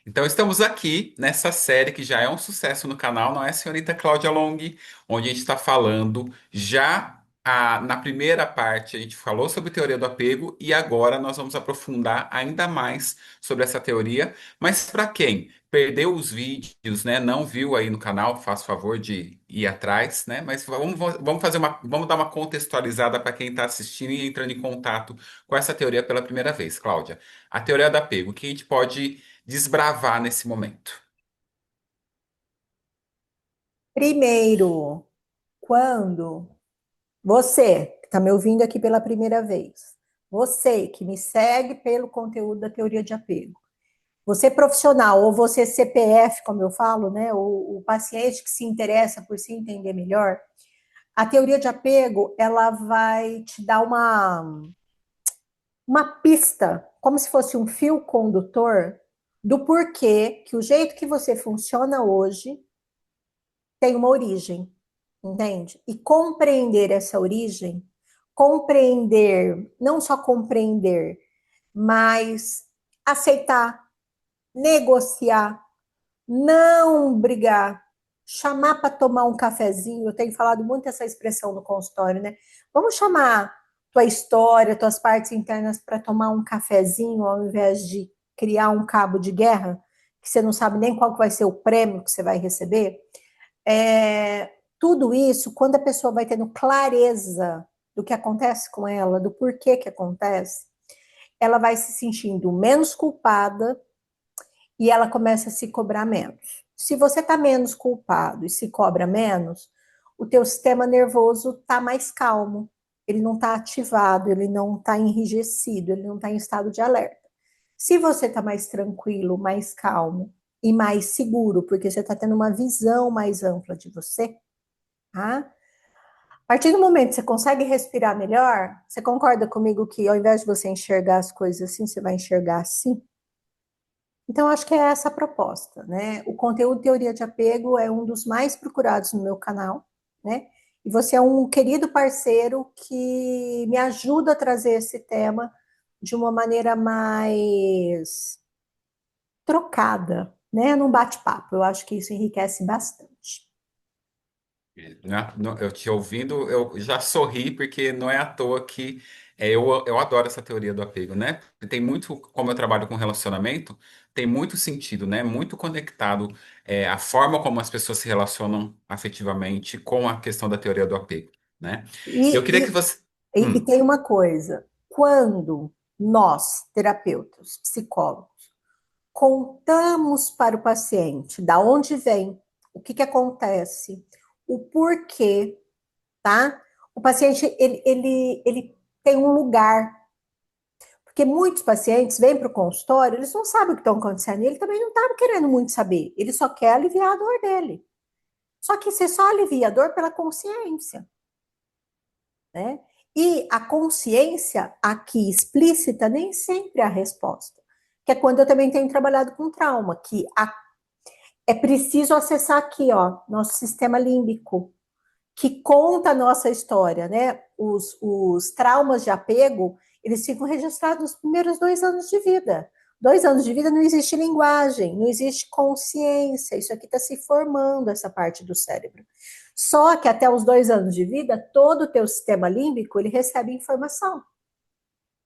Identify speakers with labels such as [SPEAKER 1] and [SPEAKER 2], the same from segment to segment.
[SPEAKER 1] Então, estamos aqui nessa série que já é um sucesso no canal, não é, senhorita Cláudia Long? Onde a gente está falando na primeira parte, a gente falou sobre teoria do apego e agora nós vamos aprofundar ainda mais sobre essa teoria. Mas para quem perdeu os vídeos, né, não viu aí no canal, faz favor de ir atrás, né? Mas vamos dar uma contextualizada para quem está assistindo e entrando em contato com essa teoria pela primeira vez, Cláudia. A teoria do apego, o que a gente pode desbravar nesse momento?
[SPEAKER 2] Primeiro, quando você, que está me ouvindo aqui pela primeira vez, você que me segue pelo conteúdo da teoria de apego, você profissional ou você CPF, como eu falo, né, o paciente que se interessa por se entender melhor, a teoria de apego, ela vai te dar uma pista, como se fosse um fio condutor do porquê que o jeito que você funciona hoje tem uma origem, entende? E compreender essa origem, compreender, não só compreender, mas aceitar, negociar, não brigar, chamar para tomar um cafezinho. Eu tenho falado muito essa expressão no consultório, né? Vamos chamar tua história, tuas partes internas para tomar um cafezinho ao invés de criar um cabo de guerra que você não sabe nem qual que vai ser o prêmio que você vai receber. Tudo isso, quando a pessoa vai tendo clareza do que acontece com ela, do porquê que acontece, ela vai se sentindo menos culpada e ela começa a se cobrar menos. Se você está menos culpado e se cobra menos, o teu sistema nervoso está mais calmo, ele não está ativado, ele não está enrijecido, ele não está em estado de alerta. Se você está mais tranquilo, mais calmo e mais seguro, porque você está tendo uma visão mais ampla de você, tá? A partir do momento que você consegue respirar melhor, você concorda comigo que ao invés de você enxergar as coisas assim, você vai enxergar assim? Então, acho que é essa a proposta, né? O conteúdo Teoria de Apego é um dos mais procurados no meu canal, né? E você é um querido parceiro que me ajuda a trazer esse tema de uma maneira mais trocada, né? Num bate-papo. Eu acho que isso enriquece bastante.
[SPEAKER 1] Eu te ouvindo, eu já sorri, porque não é à toa que eu adoro essa teoria do apego, né? Tem muito, como eu trabalho com relacionamento, tem muito sentido, né? Muito conectado a forma como as pessoas se relacionam afetivamente com a questão da teoria do apego, né? Eu
[SPEAKER 2] E,
[SPEAKER 1] queria que
[SPEAKER 2] e,
[SPEAKER 1] você.
[SPEAKER 2] e tem uma coisa: quando nós, terapeutas, psicólogos, contamos para o paciente da onde vem, o que acontece, o porquê, tá? O paciente, ele tem um lugar, porque muitos pacientes vêm para o consultório, eles não sabem o que estão acontecendo, e ele também não estava querendo muito saber, ele só quer aliviar a dor dele. Só que você só alivia a dor pela consciência, né? E a consciência aqui explícita nem sempre é a resposta, que é quando eu também tenho trabalhado com trauma, é preciso acessar aqui, ó, nosso sistema límbico, que conta a nossa história, né? Os traumas de apego, eles ficam registrados nos primeiros 2 anos de vida. 2 anos de vida não existe linguagem, não existe consciência, isso aqui está se formando, essa parte do cérebro. Só que até os 2 anos de vida, todo o teu sistema límbico, ele recebe informação,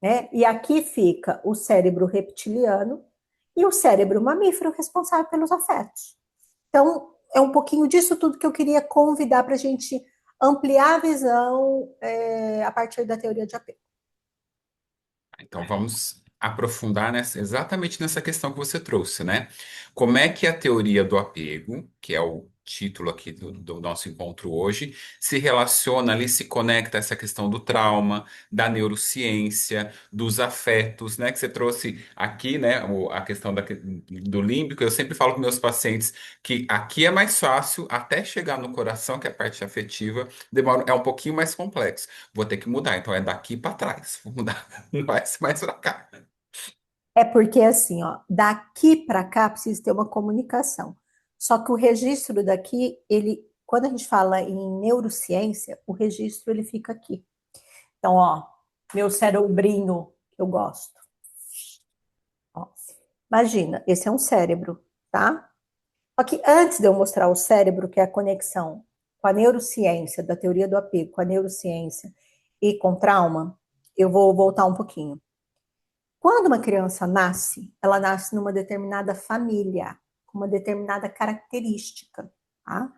[SPEAKER 2] né? E aqui fica o cérebro reptiliano e o cérebro mamífero responsável pelos afetos. Então, é um pouquinho disso tudo que eu queria convidar para a gente ampliar a visão a partir da teoria de apego.
[SPEAKER 1] Então vamos aprofundar exatamente nessa questão que você trouxe, né? Como é que a teoria do apego, que é o título aqui do nosso encontro hoje, se relaciona ali, se conecta a essa questão do trauma, da neurociência, dos afetos, né? Que você trouxe aqui, né? A questão do límbico. Eu sempre falo com meus pacientes que aqui é mais fácil até chegar no coração, que é a parte afetiva, é um pouquinho mais complexo. Vou ter que mudar, então é daqui para trás. Vou mudar. Não vai ser mais pra cá.
[SPEAKER 2] É porque assim, ó, daqui para cá precisa ter uma comunicação. Só que o registro daqui, quando a gente fala em neurociência, o registro ele fica aqui. Então, ó, meu cerebrinho, eu gosto. Ó. Imagina, esse é um cérebro, tá? Só que antes de eu mostrar o cérebro, que é a conexão com a neurociência, da teoria do apego, com a neurociência e com trauma, eu vou voltar um pouquinho. Quando uma criança nasce, ela nasce numa determinada família, com uma determinada característica, tá?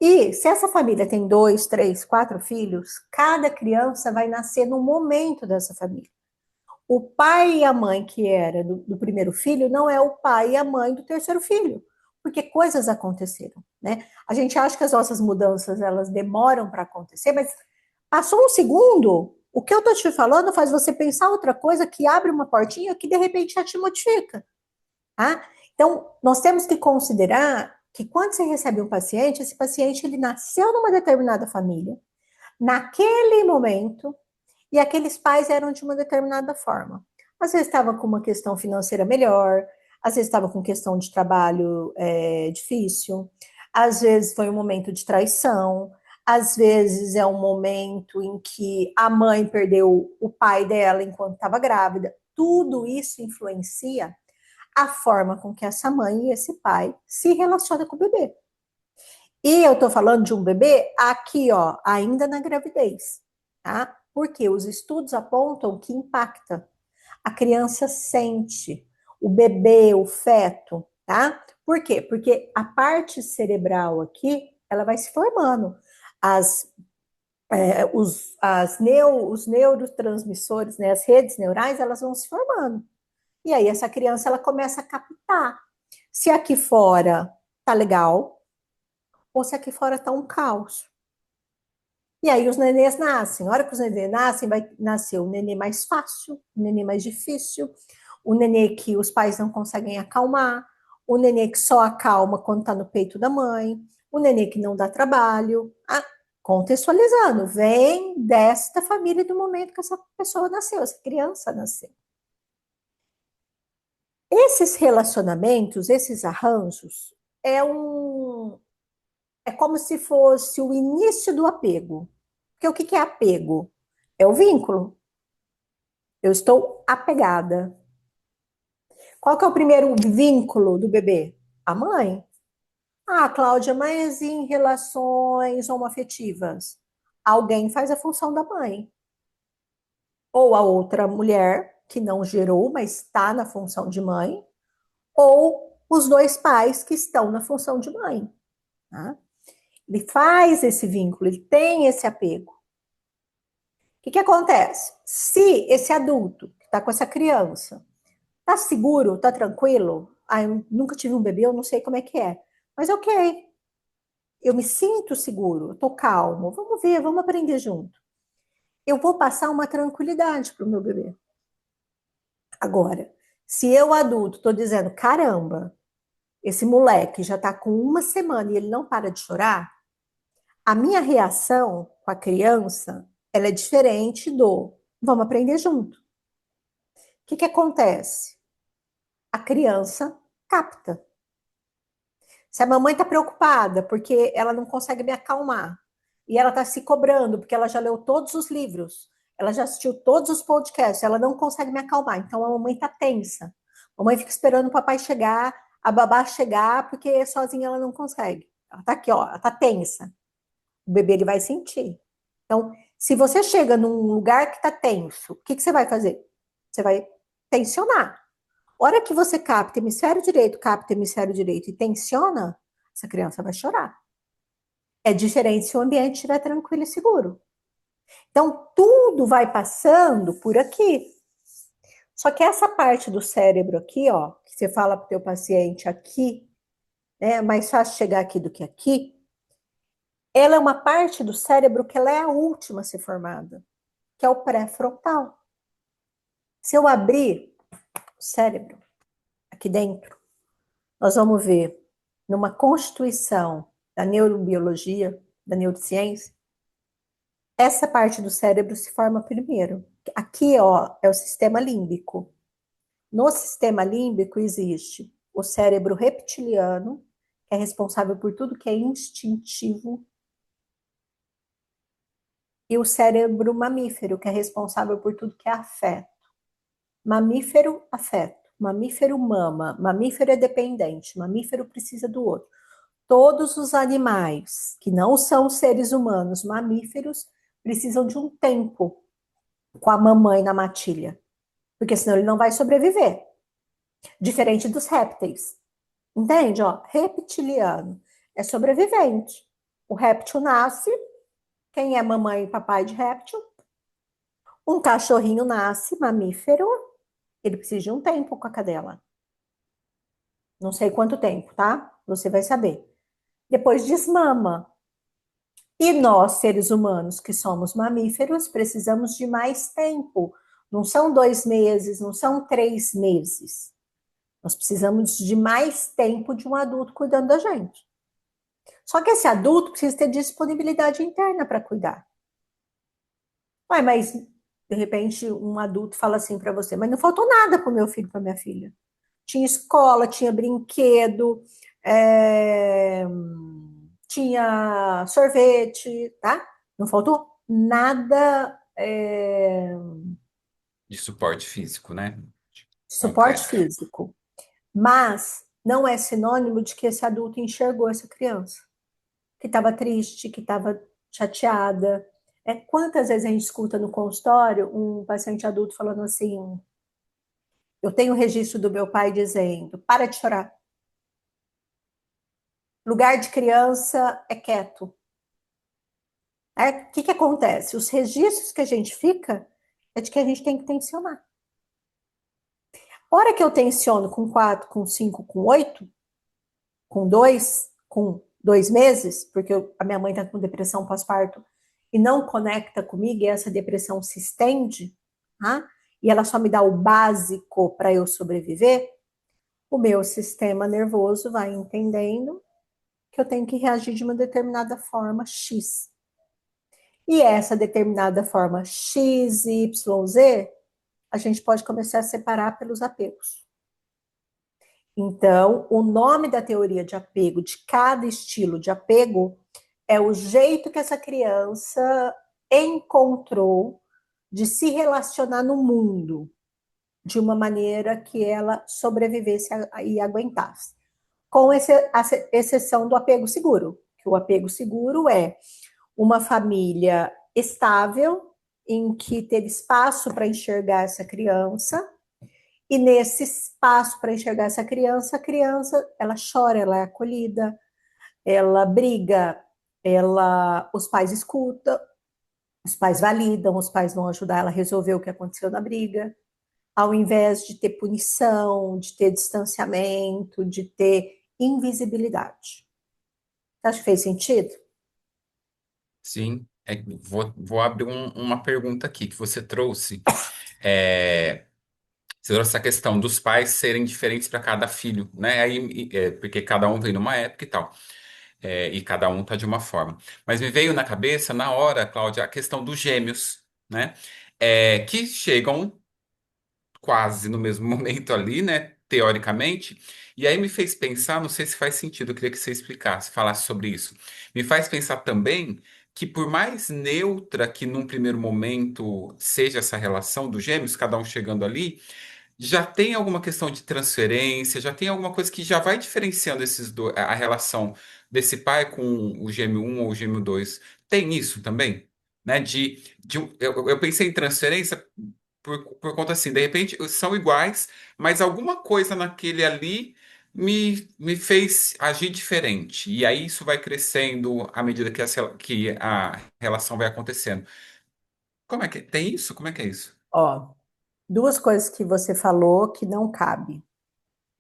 [SPEAKER 2] E se essa família tem dois, três, quatro filhos, cada criança vai nascer no momento dessa família. O pai e a mãe que era do primeiro filho não é o pai e a mãe do terceiro filho, porque coisas aconteceram, né? A gente acha que as nossas mudanças elas demoram para acontecer, mas passou um segundo, o que eu tô te falando faz você pensar outra coisa que abre uma portinha que de repente já te modifica, tá? Então, nós temos que considerar que quando você recebe um paciente, esse paciente ele nasceu numa determinada família, naquele momento, e aqueles pais eram de uma determinada forma. Às vezes estava com uma questão financeira melhor, às vezes estava com questão de trabalho difícil, às vezes foi um momento de traição, às vezes é um momento em que a mãe perdeu o pai dela enquanto estava grávida. Tudo isso influencia a forma com que essa mãe e esse pai se relacionam com o bebê. E eu tô falando de um bebê aqui, ó, ainda na gravidez, tá? Porque os estudos apontam que impacta. A criança sente, o bebê, o feto, tá? Por quê? Porque a parte cerebral aqui, ela vai se formando. As, os neurotransmissores, né, as redes neurais, elas vão se formando. E aí essa criança, ela começa a captar. Se aqui fora tá legal, ou se aqui fora tá um caos. E aí os nenês nascem. A hora que os nenês nascem, vai nascer o nenê mais fácil, o nenê mais difícil, o nenê que os pais não conseguem acalmar, o nenê que só acalma quando está no peito da mãe, o nenê que não dá trabalho. Ah, contextualizando, vem desta família do momento que essa pessoa nasceu, essa criança nasceu. Esses relacionamentos, esses arranjos, é um, é como se fosse o início do apego. Porque o que é apego? É o vínculo. Eu estou apegada. Qual que é o primeiro vínculo do bebê? A mãe. Ah, Cláudia, mas em relações homoafetivas, alguém faz a função da mãe. Ou a outra mulher que não gerou, mas está na função de mãe, ou os dois pais que estão na função de mãe. Tá? Ele faz esse vínculo, ele tem esse apego. O que acontece? Se esse adulto que está com essa criança está seguro, está tranquilo, ah, eu nunca tive um bebê, eu não sei como é que é, mas ok, eu me sinto seguro, estou calmo, vamos ver, vamos aprender junto. Eu vou passar uma tranquilidade para o meu bebê. Agora, se eu adulto estou dizendo, caramba, esse moleque já está com uma semana e ele não para de chorar, a minha reação com a criança, ela é diferente do vamos aprender junto. O que acontece? A criança capta. Se a mamãe está preocupada porque ela não consegue me acalmar e ela está se cobrando porque ela já leu todos os livros, ela já assistiu todos os podcasts, ela não consegue me acalmar, então a mamãe está tensa. A mamãe fica esperando o papai chegar, a babá chegar, porque sozinha ela não consegue. Ela está aqui, ó, ela está tensa. O bebê ele vai sentir. Então, se você chega num lugar que está tenso, o que você vai fazer? Você vai tensionar. A hora que você capta hemisfério direito e tensiona, essa criança vai chorar. É diferente se o ambiente estiver tranquilo e seguro. Então, tudo vai passando por aqui. Só que essa parte do cérebro aqui, ó, que você fala para o teu paciente aqui, né, é mais fácil chegar aqui do que aqui, ela é uma parte do cérebro que ela é a última a ser formada, que é o pré-frontal. Se eu abrir o cérebro aqui dentro, nós vamos ver numa constituição da neurobiologia, da neurociência, essa parte do cérebro se forma primeiro. Aqui, ó, é o sistema límbico. No sistema límbico existe o cérebro reptiliano, que é responsável por tudo que é instintivo, e o cérebro mamífero, que é responsável por tudo que é afeto. Mamífero, afeto. mamífero mama, mamífero é dependente, mamífero precisa do outro. Todos os animais que não são seres humanos, mamíferos, precisam de um tempo com a mamãe na matilha, porque senão ele não vai sobreviver. Diferente dos répteis. Entende? Ó, reptiliano é sobrevivente. O réptil nasce, quem é mamãe e papai de réptil? Um cachorrinho nasce, mamífero, ele precisa de um tempo com a cadela. Não sei quanto tempo, tá? Você vai saber. Depois desmama. E nós, seres humanos, que somos mamíferos, precisamos de mais tempo. Não são 2 meses, não são 3 meses. Nós precisamos de mais tempo de um adulto cuidando da gente. Só que esse adulto precisa ter disponibilidade interna para cuidar. Ué, mas de repente um adulto fala assim para você, mas não faltou nada para o meu filho, para minha filha. Tinha escola, tinha brinquedo, é, tinha sorvete, tá? Não faltou nada
[SPEAKER 1] De suporte físico, né?
[SPEAKER 2] de suporte
[SPEAKER 1] Concreto.
[SPEAKER 2] físico. Mas não é sinônimo de que esse adulto enxergou essa criança, que estava triste, que estava chateada. Quantas vezes a gente escuta no consultório um paciente adulto falando assim: eu tenho o registro do meu pai dizendo, para de chorar. Lugar de criança é quieto. O que acontece? Os registros que a gente fica é de que a gente tem que tensionar. A hora que eu tensiono com 4, com 5, com 8, com 2 meses, porque a minha mãe está com depressão pós-parto e não conecta comigo, e essa depressão se estende, tá? E ela só me dá o básico para eu sobreviver, o meu sistema nervoso vai entendendo que eu tenho que reagir de uma determinada forma X. E essa determinada forma X, Y, Z, a gente pode começar a separar pelos apegos. Então, o nome da teoria de apego, de cada estilo de apego, é o jeito que essa criança encontrou de se relacionar no mundo, de uma maneira que ela sobrevivesse e aguentasse. Com a exceção do apego seguro, que o apego seguro é uma família estável, em que ter espaço para enxergar essa criança, e nesse espaço para enxergar essa criança, a criança, ela chora, ela é acolhida, ela briga, os pais escutam, os pais validam, os pais vão ajudar ela a resolver o que aconteceu na briga, ao invés de ter punição, de ter distanciamento, de ter invisibilidade. Você acha que fez sentido?
[SPEAKER 1] Sim. Vou abrir uma pergunta aqui que você trouxe. É, você trouxe essa questão dos pais serem diferentes para cada filho, né? Porque cada um vem numa época e tal. E cada um tá de uma forma. Mas me veio na cabeça, na hora, Cláudia, a questão dos gêmeos, né? Que chegam quase no mesmo momento ali, né? Teoricamente. E aí me fez pensar, não sei se faz sentido, eu queria que você explicasse, falasse sobre isso. Me faz pensar também que por mais neutra que num primeiro momento seja essa relação dos gêmeos, cada um chegando ali, já tem alguma questão de transferência, já tem alguma coisa que já vai diferenciando esses dois, a relação desse pai com o gêmeo um ou o gêmeo 2. Tem isso também? Né? Eu pensei em transferência por conta assim, de repente são iguais, mas alguma coisa naquele ali me fez agir diferente. E aí isso vai crescendo à medida que a relação vai acontecendo. Como é que tem isso? Como é que é isso?
[SPEAKER 2] Ó, duas coisas que você falou que não cabe.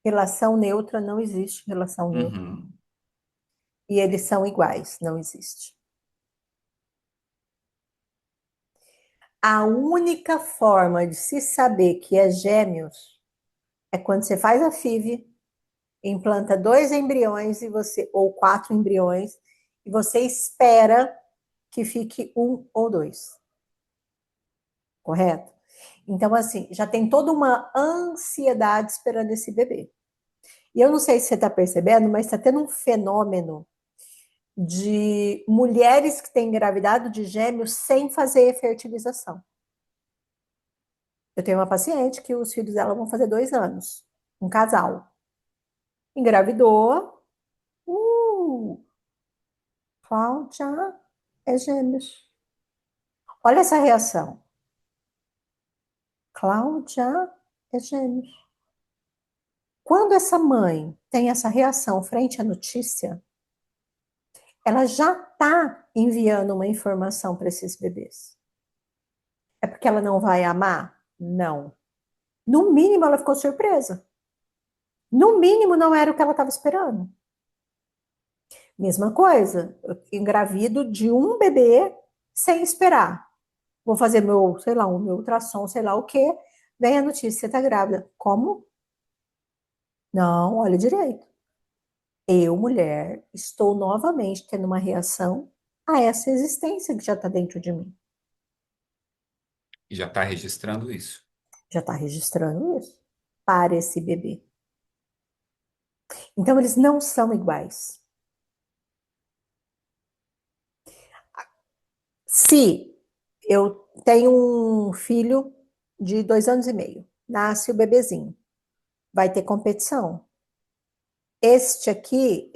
[SPEAKER 2] Relação neutra não existe relação neutra.
[SPEAKER 1] Uhum.
[SPEAKER 2] E eles são iguais, não existe. A única forma de se saber que é gêmeos é quando você faz a FIV, implanta 2 embriões e você, ou 4 embriões, e você espera que fique 1 ou 2. Correto? Então, assim, já tem toda uma ansiedade esperando esse bebê. E eu não sei se você está percebendo, mas está tendo um fenômeno de mulheres que têm engravidado de gêmeos sem fazer fertilização. Eu tenho uma paciente que os filhos dela vão fazer 2 anos. um casal. Engravidou. Uh, Cláudia é gêmeos. Olha essa reação. Cláudia é gêmeos. Quando essa mãe tem essa reação frente à notícia, ela já está enviando uma informação para esses bebês. É porque ela não vai amar? Não. No mínimo, ela ficou surpresa. No mínimo, não era o que ela estava esperando. Mesma coisa, eu engravido de um bebê sem esperar. Vou fazer meu, sei lá, o meu ultrassom, sei lá o quê. Vem a notícia, você está grávida. Como? Não, olha direito. Eu, mulher, estou novamente tendo uma reação a essa existência que já está dentro de mim.
[SPEAKER 1] E já está registrando isso.
[SPEAKER 2] Já está registrando isso para esse bebê. Então, eles não são iguais. Se eu tenho um filho de 2 anos e meio, nasce o bebezinho, vai ter competição. Este aqui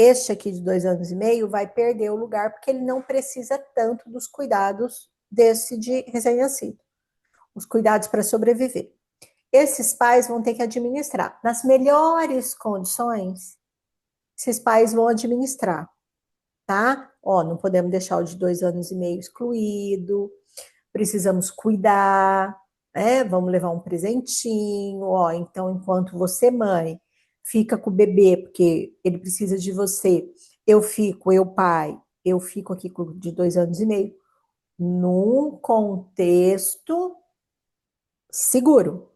[SPEAKER 2] de 2 anos e meio vai perder o lugar porque ele não precisa tanto dos cuidados desse de recém-nascido, os cuidados para sobreviver. Esses pais vão ter que administrar. Nas melhores condições, esses pais vão administrar, tá? Ó, não podemos deixar o de 2 anos e meio excluído, precisamos cuidar, né? Vamos levar um presentinho, ó. Então, enquanto você, mãe, fica com o bebê, porque ele precisa de você, eu, pai, eu fico aqui com o de 2 anos e meio, num contexto seguro.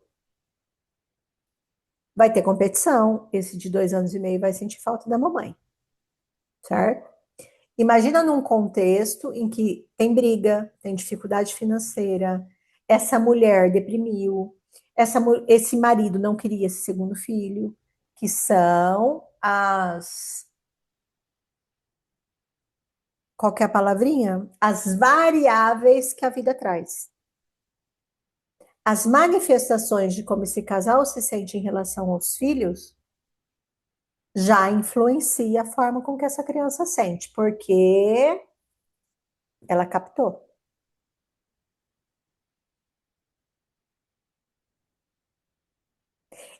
[SPEAKER 2] Vai ter competição, esse de 2 anos e meio vai sentir falta da mamãe, certo? Imagina num contexto em que tem briga, tem dificuldade financeira, essa mulher deprimiu, esse marido não queria esse segundo filho, que são as. Qual que é a palavrinha? As variáveis que a vida traz. As manifestações de como esse casal se sente em relação aos filhos já influencia a forma com que essa criança sente, porque ela captou.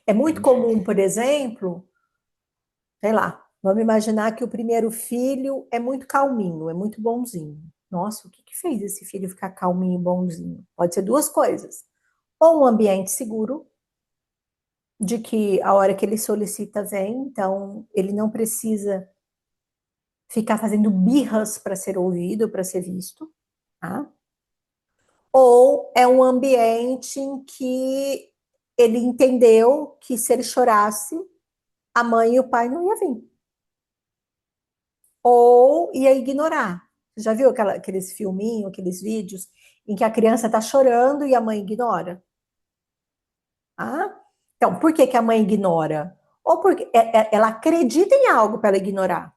[SPEAKER 2] É muito
[SPEAKER 1] Entendi.
[SPEAKER 2] comum, por exemplo, sei lá, vamos imaginar que o primeiro filho é muito calminho, é muito bonzinho. Nossa, o que que fez esse filho ficar calminho e bonzinho? Pode ser duas coisas. Ou um ambiente seguro, de que a hora que ele solicita vem, então ele não precisa ficar fazendo birras para ser ouvido, para ser visto, tá? Ou é um ambiente em que ele entendeu que se ele chorasse, a mãe e o pai não iam vir. Ou ia ignorar. Você já viu aqueles filminhos, aqueles vídeos em que a criança está chorando e a mãe ignora? Ah? Então, por que, que a mãe ignora? Ou porque ela acredita em algo para ela ignorar.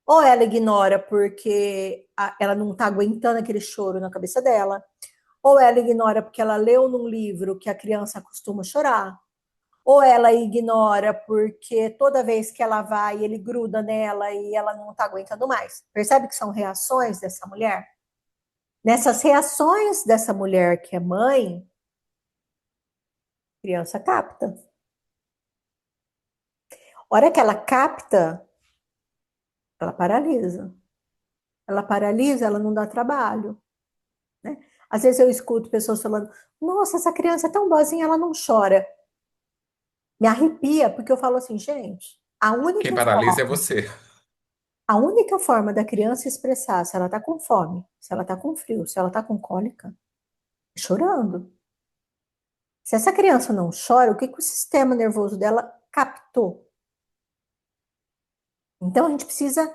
[SPEAKER 2] Ou ela ignora porque ela não está aguentando aquele choro na cabeça dela. Ou ela ignora porque ela leu num livro que a criança costuma chorar. Ou ela ignora porque toda vez que ela vai, ele gruda nela e ela não está aguentando mais. Percebe que são reações dessa mulher? Nessas reações dessa mulher que é mãe, a criança capta. A hora que ela capta, ela paralisa. Ela paralisa, ela não dá trabalho, né? Às vezes eu escuto pessoas falando: Nossa, essa criança é tão boazinha, ela não chora. Me arrepia, porque eu falo assim, gente,
[SPEAKER 1] Quem paralisa é você.
[SPEAKER 2] a única forma da criança expressar se ela está com fome, se ela está com frio, se ela está com cólica, é chorando. Se essa criança não chora, o que, que o sistema nervoso dela captou? Então a gente precisa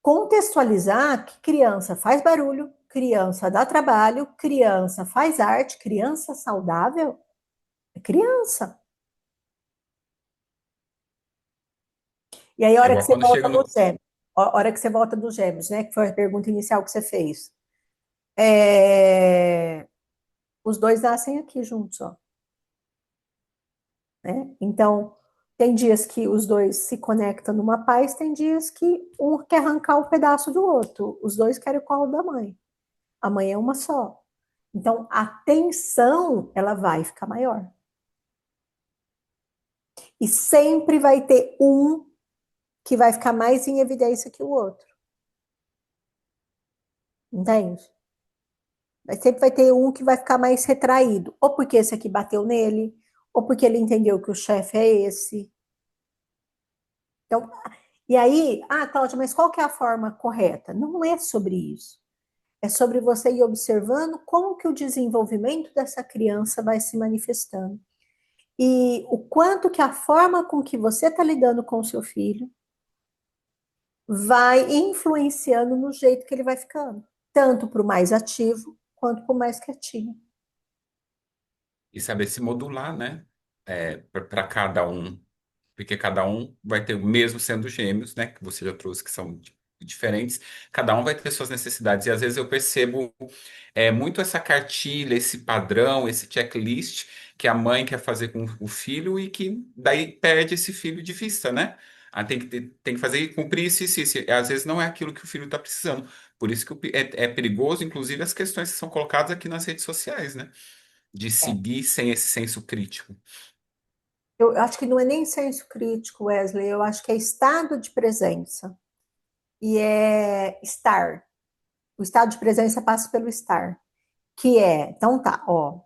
[SPEAKER 2] contextualizar que criança faz barulho, criança dá trabalho, criança faz arte, criança saudável é criança. E aí, a
[SPEAKER 1] É
[SPEAKER 2] hora que
[SPEAKER 1] igual
[SPEAKER 2] você
[SPEAKER 1] quando
[SPEAKER 2] volta
[SPEAKER 1] chega
[SPEAKER 2] no
[SPEAKER 1] no.
[SPEAKER 2] gêmeos, a hora que você volta dos gêmeos, né? Que foi a pergunta inicial que você fez. É, os dois nascem aqui juntos, ó, né? Então, Tem dias que os dois se conectam numa paz, tem dias que um quer arrancar um pedaço do outro. Os dois querem o colo da mãe. A mãe é uma só. Então, a tensão, ela vai ficar maior. E sempre vai ter um que vai ficar mais em evidência que o outro. Entende? Sempre vai ter um que vai ficar mais retraído. Ou porque esse aqui bateu nele, ou porque ele entendeu que o chefe é esse. Então, e aí, Cláudia, mas qual que é a forma correta? Não é sobre isso. É sobre você ir observando como que o desenvolvimento dessa criança vai se manifestando. E o quanto que a forma com que você está lidando com o seu filho vai influenciando no jeito que ele vai ficando. Tanto para o mais ativo, quanto para o mais quietinho.
[SPEAKER 1] E saber se modular, né? Para cada um. Porque cada um vai ter, mesmo sendo gêmeos, né? Que você já trouxe, que são diferentes, cada um vai ter suas necessidades. E às vezes eu percebo muito essa cartilha, esse padrão, esse checklist que a mãe quer fazer com o filho e que daí perde esse filho de vista, né? Tem que fazer cumprir isso. E às vezes não é aquilo que o filho está precisando. Por isso que é perigoso, inclusive, as questões que são colocadas aqui nas redes sociais, né? De
[SPEAKER 2] É.
[SPEAKER 1] seguir sem esse senso crítico.
[SPEAKER 2] Eu acho que não é nem senso crítico, Wesley, eu acho que é estado de presença. E é estar. O estado de presença passa pelo estar. Que é, então tá, ó,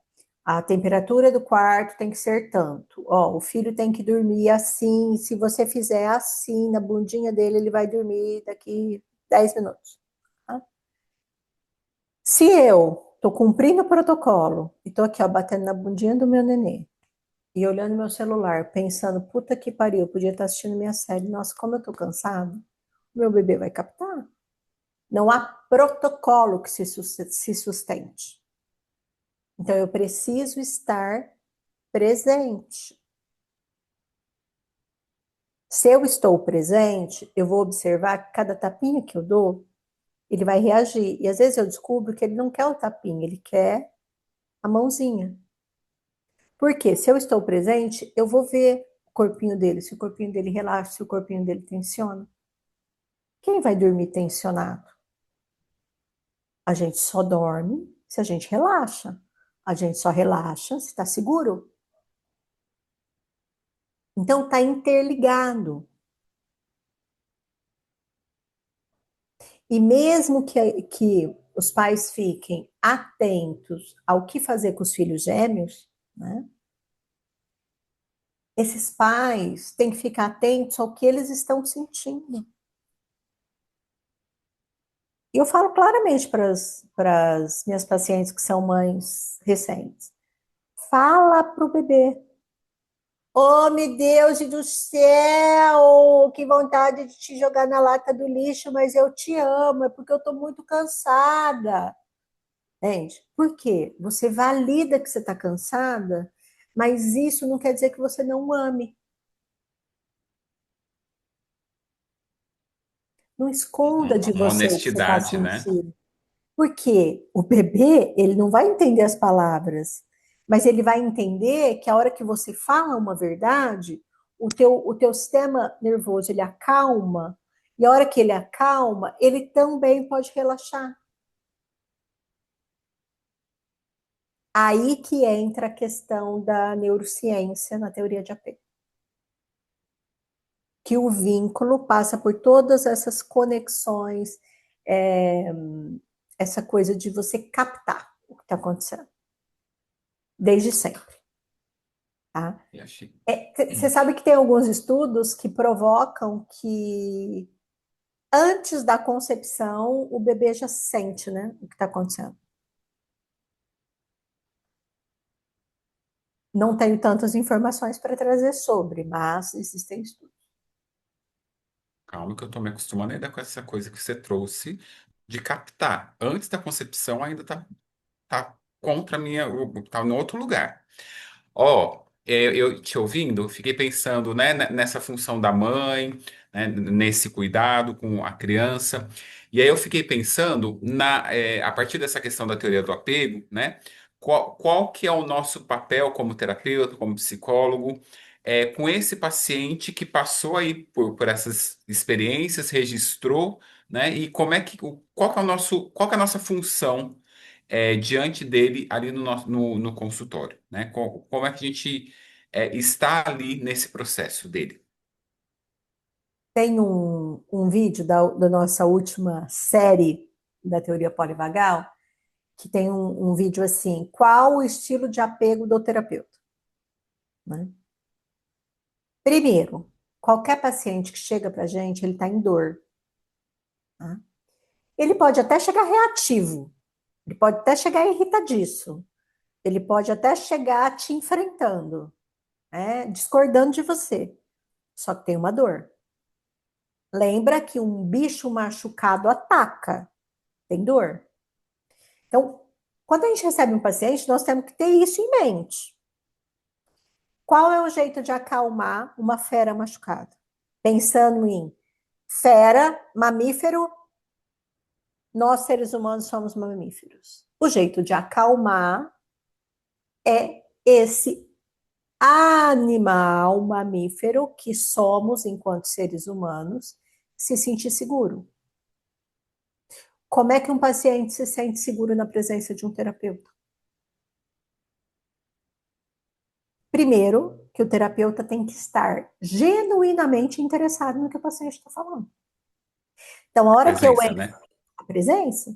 [SPEAKER 2] a temperatura do quarto tem que ser tanto, ó, o filho tem que dormir assim, se você fizer assim na bundinha dele, ele vai dormir daqui 10 minutos. Tá? Se eu tô cumprindo o protocolo e tô aqui, ó, batendo na bundinha do meu nenê e olhando meu celular, pensando, puta que pariu, eu podia estar assistindo minha série, nossa, como eu tô cansado, meu bebê vai captar. Não há protocolo que se sustente. Então, eu preciso estar presente. Se eu estou presente, eu vou observar que cada tapinha que eu dou, ele vai reagir. E às vezes eu descubro que ele não quer o tapinha, ele quer a mãozinha. Porque se eu estou presente, eu vou ver o corpinho dele, se o corpinho dele relaxa, se o corpinho dele tensiona. Quem vai dormir tensionado? A gente só dorme se a gente relaxa. A gente só relaxa se está seguro. Então, está interligado. E mesmo que os pais fiquem atentos ao que fazer com os filhos gêmeos, né? Esses pais têm que ficar atentos ao que eles estão sentindo. E eu falo claramente para as minhas pacientes que são mães recentes. Fala para o bebê. Oh, meu Deus do céu! Que vontade de te jogar na lata do lixo, mas eu te amo, é porque eu estou muito cansada. Entende? Por quê? Você valida que você está cansada, mas isso não quer dizer que você não ame. Não esconda de
[SPEAKER 1] Uma
[SPEAKER 2] você o que você está
[SPEAKER 1] honestidade, né?
[SPEAKER 2] sentindo. Porque o bebê, ele não vai entender as palavras, mas ele vai entender que a hora que você fala uma verdade, o teu sistema nervoso, ele acalma, e a hora que ele acalma, ele também pode relaxar. Aí que entra a questão da neurociência na teoria de apego. Que o vínculo passa por todas essas conexões, é, essa coisa de você captar o que está acontecendo, desde sempre. Tá?
[SPEAKER 1] E achei.
[SPEAKER 2] Você sabe que tem alguns estudos que provocam que antes da concepção o bebê já sente, né, o que está acontecendo. Não tenho tantas informações para trazer sobre, mas existem estudos.
[SPEAKER 1] Calma que eu tô me acostumando ainda com essa coisa que você trouxe de captar. Antes da concepção ainda tá contra a minha, tá em outro lugar. Ó, eu te ouvindo, fiquei pensando, né, nessa função da mãe, né, nesse cuidado com a criança. E aí eu fiquei pensando a partir dessa questão da teoria do apego, né, qual que é o nosso papel como terapeuta, como psicólogo, com esse paciente que passou aí por essas experiências, registrou, né? E como é que, qual que é o nosso, qual que é a nossa função diante dele ali no consultório, né? Como é que a gente está ali nesse processo dele?
[SPEAKER 2] Tem um vídeo da nossa última série da teoria polivagal, que tem um vídeo assim, qual o estilo de apego do terapeuta, né? Primeiro, qualquer paciente que chega para a gente, ele está em dor, tá? Ele pode até chegar reativo, ele pode até chegar irritadiço, ele pode até chegar te enfrentando, né? Discordando de você, só que tem uma dor. Lembra que um bicho machucado ataca, tem dor. Então, quando a gente recebe um paciente, nós temos que ter isso em mente. Qual é o jeito de acalmar uma fera machucada? Pensando em fera, mamífero, nós seres humanos somos mamíferos. O jeito de acalmar é esse animal mamífero que somos enquanto seres humanos se sentir seguro. Como é que um paciente se sente seguro na presença de um terapeuta? Primeiro, que o terapeuta tem que estar genuinamente interessado no que o paciente está falando. Então, a hora que eu
[SPEAKER 1] Presença,
[SPEAKER 2] entro,
[SPEAKER 1] né?
[SPEAKER 2] a presença,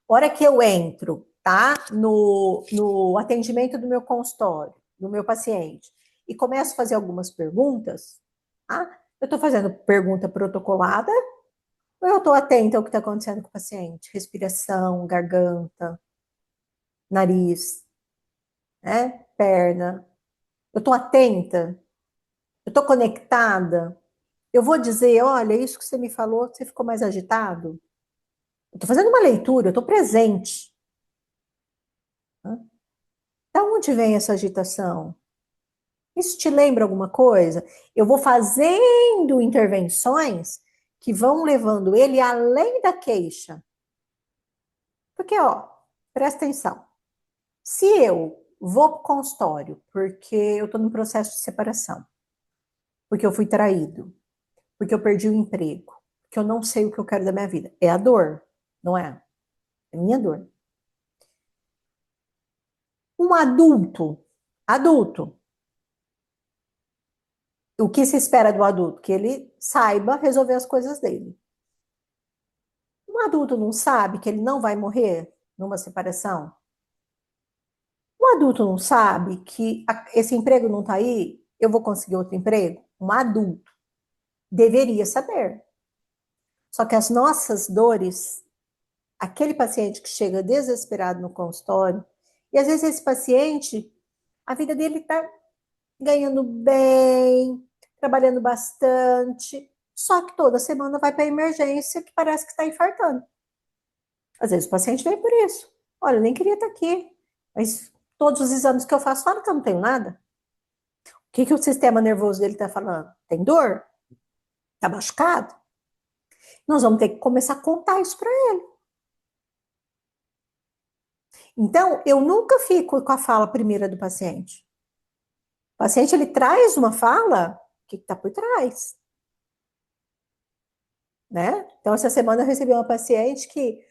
[SPEAKER 2] a hora que eu entro, tá, no atendimento do meu consultório, do meu paciente, e começo a fazer algumas perguntas, tá? Eu estou fazendo pergunta protocolada ou eu estou atenta ao que está acontecendo com o paciente? Respiração, garganta, nariz, né? Perna. Eu estou atenta? Eu estou conectada? Eu vou dizer, olha, isso que você me falou, você ficou mais agitado? Eu estou fazendo uma leitura, eu estou presente. Né? Da onde vem essa agitação? Isso te lembra alguma coisa? Eu vou fazendo intervenções que vão levando ele além da queixa. Porque, ó, presta atenção. Se eu vou para o consultório porque eu estou no processo de separação, porque eu fui traído, porque eu perdi o emprego, porque eu não sei o que eu quero da minha vida, é a dor, não é? É minha dor. Um adulto, o que se espera do adulto? Que ele saiba resolver as coisas dele. Um adulto não sabe que ele não vai morrer numa separação? Um adulto não sabe que esse emprego não está aí? Eu vou conseguir outro emprego? Um adulto deveria saber. Só que as nossas dores, aquele paciente que chega desesperado no consultório, e às vezes esse paciente, a vida dele está ganhando bem, trabalhando bastante, só que toda semana vai para a emergência que parece que está infartando. Às vezes o paciente vem por isso. Olha, eu nem queria estar aqui, mas todos os exames que eu faço falam que eu não tenho nada. O que, que o sistema nervoso dele está falando? Tem dor? Está machucado? Nós vamos ter que começar a contar isso para ele. Então, eu nunca fico com a fala primeira do paciente. O paciente, ele traz uma fala, o que está por trás? Né? Então, essa semana eu recebi uma paciente que,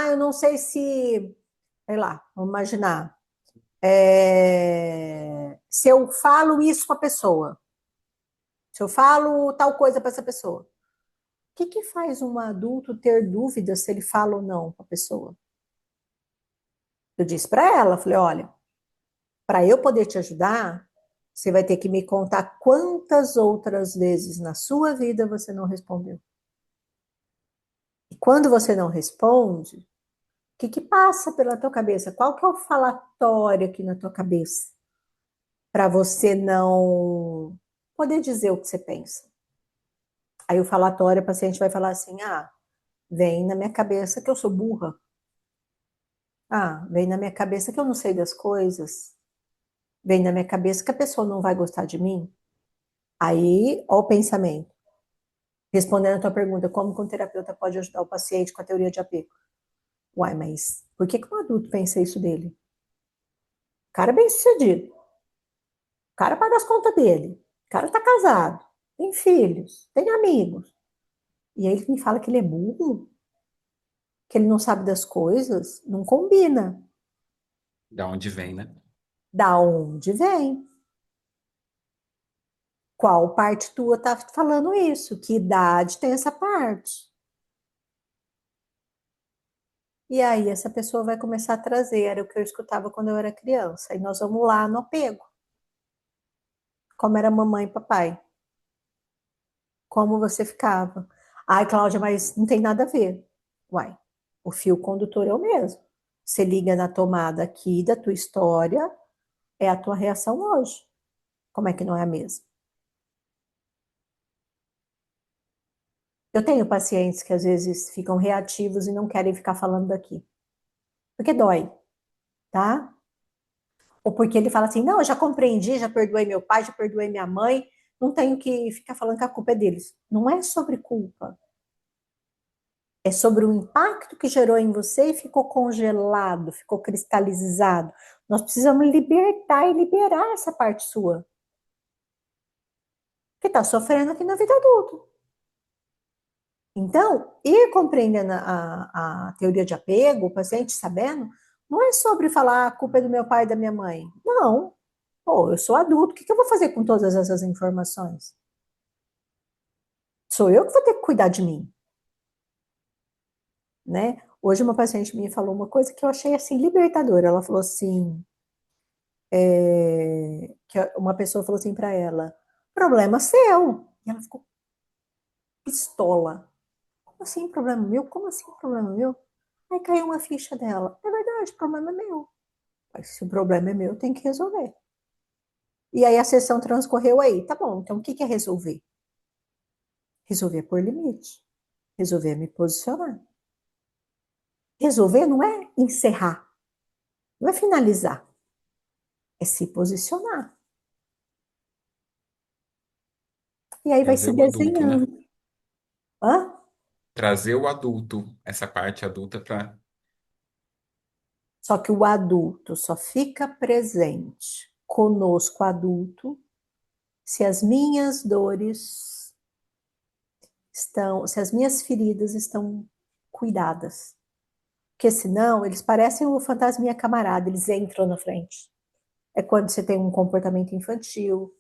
[SPEAKER 2] eu não sei se, sei lá, vamos imaginar, se eu falo isso com a pessoa, se eu falo tal coisa para essa pessoa, o que que faz um adulto ter dúvida se ele fala ou não com a pessoa? Eu disse para ela, falei, olha, para eu poder te ajudar, você vai ter que me contar quantas outras vezes na sua vida você não respondeu. E quando você não responde, o que que passa pela tua cabeça? Qual que é o falatório aqui na tua cabeça? Para você não poder dizer o que você pensa. Aí o falatório, a paciente vai falar assim: vem na minha cabeça que eu sou burra. Vem na minha cabeça que eu não sei das coisas. Vem na minha cabeça que a pessoa não vai gostar de mim. Aí, ó o pensamento. Respondendo a tua pergunta, como que um terapeuta pode ajudar o paciente com a teoria de apego? Uai, mas por que que um adulto pensa isso dele? O cara é bem sucedido. O cara paga as contas dele. O cara tá casado, tem filhos, tem amigos. E aí ele me fala que ele é burro, que ele não sabe das coisas, não combina.
[SPEAKER 1] Da onde vem, né?
[SPEAKER 2] Da onde vem? Qual parte tua tá falando isso? Que idade tem essa parte? E aí essa pessoa vai começar a trazer, era o que eu escutava quando eu era criança. Aí nós vamos lá no apego, como era mamãe e papai, como você ficava. Ai, Cláudia, mas não tem nada a ver. Uai, o fio condutor é o mesmo. Você liga na tomada aqui da tua história, é a tua reação hoje. Como é que não é a mesma? Eu tenho pacientes que às vezes ficam reativos e não querem ficar falando daqui, porque dói, tá? Ou porque ele fala assim: não, eu já compreendi, já perdoei meu pai, já perdoei minha mãe, não tenho que ficar falando que a culpa é deles. Não é sobre culpa, é sobre o impacto que gerou em você e ficou congelado, ficou cristalizado. Nós precisamos libertar e liberar essa parte sua, que está sofrendo aqui na vida adulta. Então, ir compreendendo a teoria de apego, o paciente sabendo, não é sobre falar "Ah, a culpa é do meu pai e da minha mãe. Não. Pô, eu sou adulto, o que que eu vou fazer com todas essas informações? Sou eu que vou ter que cuidar de mim, né? Hoje uma paciente minha falou uma coisa que eu achei assim libertadora. Ela falou assim, que uma pessoa falou assim para ela, problema seu. E ela ficou pistola. Como assim problema meu? Como assim problema meu? Aí caiu uma ficha dela. É verdade, o problema é meu. Mas se o problema é meu, tem que resolver. E aí a sessão transcorreu aí. Tá bom, então o que que é resolver? Resolver é pôr limite. Resolver é me posicionar. Resolver não é encerrar, não é finalizar, é se posicionar. E aí vai
[SPEAKER 1] Trazer
[SPEAKER 2] se
[SPEAKER 1] o adulto, né?
[SPEAKER 2] desenhando. Hã?
[SPEAKER 1] Trazer o adulto, essa parte adulta para.
[SPEAKER 2] Só que o adulto só fica presente conosco, adulto, se as minhas dores estão, se as minhas feridas estão cuidadas. Porque senão eles parecem o fantasminha camarada, eles entram na frente. É quando você tem um comportamento infantil,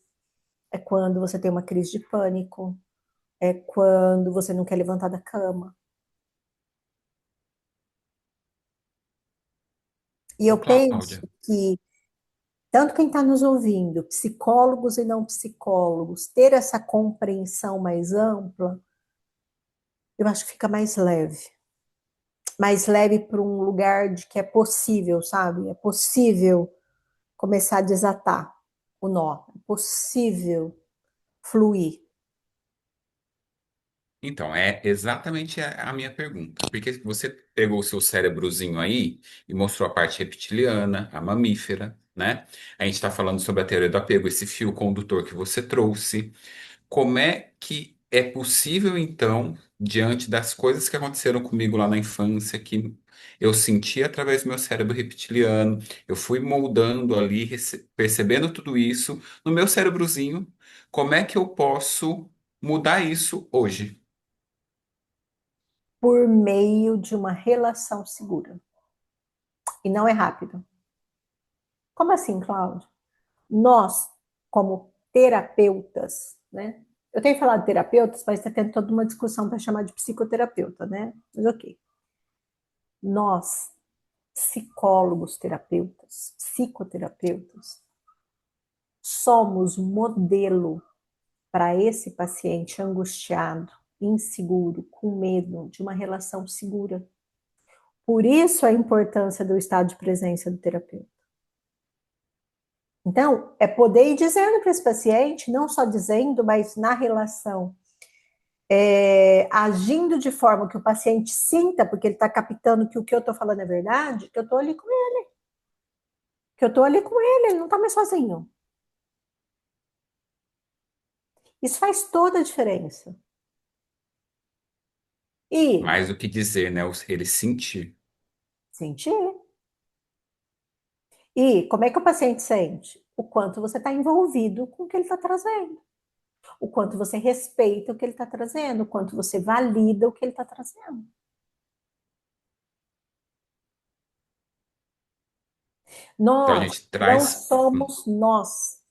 [SPEAKER 2] é quando você tem uma crise de pânico, é quando você não quer levantar da cama. E
[SPEAKER 1] Ô,
[SPEAKER 2] eu penso
[SPEAKER 1] Cláudia,
[SPEAKER 2] que tanto quem está nos ouvindo, psicólogos e não psicólogos, ter essa compreensão mais ampla, eu acho que fica mais leve para um lugar de que é possível, sabe? É possível começar a desatar o nó, é possível fluir.
[SPEAKER 1] então, é exatamente a minha pergunta. Porque você pegou o seu cérebrozinho aí e mostrou a parte reptiliana, a mamífera, né? A gente está falando sobre a teoria do apego, esse fio condutor que você trouxe. Como é que é possível, então, diante das coisas que aconteceram comigo lá na infância, que eu senti através do meu cérebro reptiliano, eu fui moldando ali, percebendo tudo isso no meu cérebrozinho, como é que eu posso mudar isso hoje?
[SPEAKER 2] Por meio de uma relação segura. E não é rápido. Como assim, Cláudio? Nós, como terapeutas, né? Eu tenho falado terapeutas, mas está tendo toda uma discussão para chamar de psicoterapeuta, né? Mas ok. Nós, psicólogos, terapeutas, psicoterapeutas, somos modelo para esse paciente angustiado, inseguro, com medo de uma relação segura. Por isso a importância do estado de presença do terapeuta. Então, é poder ir dizendo para esse paciente, não só dizendo, mas na relação, agindo de forma que o paciente sinta, porque ele está captando que o que eu estou falando é verdade, que eu estou ali com ele, que eu estou ali com ele não está mais sozinho. Isso faz toda a diferença. E
[SPEAKER 1] Mais do que dizer, né? Ele sentir.
[SPEAKER 2] sentir. E como é que o paciente sente? O quanto você está envolvido com o que ele está trazendo. O quanto você respeita o que ele está trazendo, o quanto você valida o que ele está trazendo.
[SPEAKER 1] Então a
[SPEAKER 2] Nós
[SPEAKER 1] gente
[SPEAKER 2] não
[SPEAKER 1] traz.
[SPEAKER 2] somos nós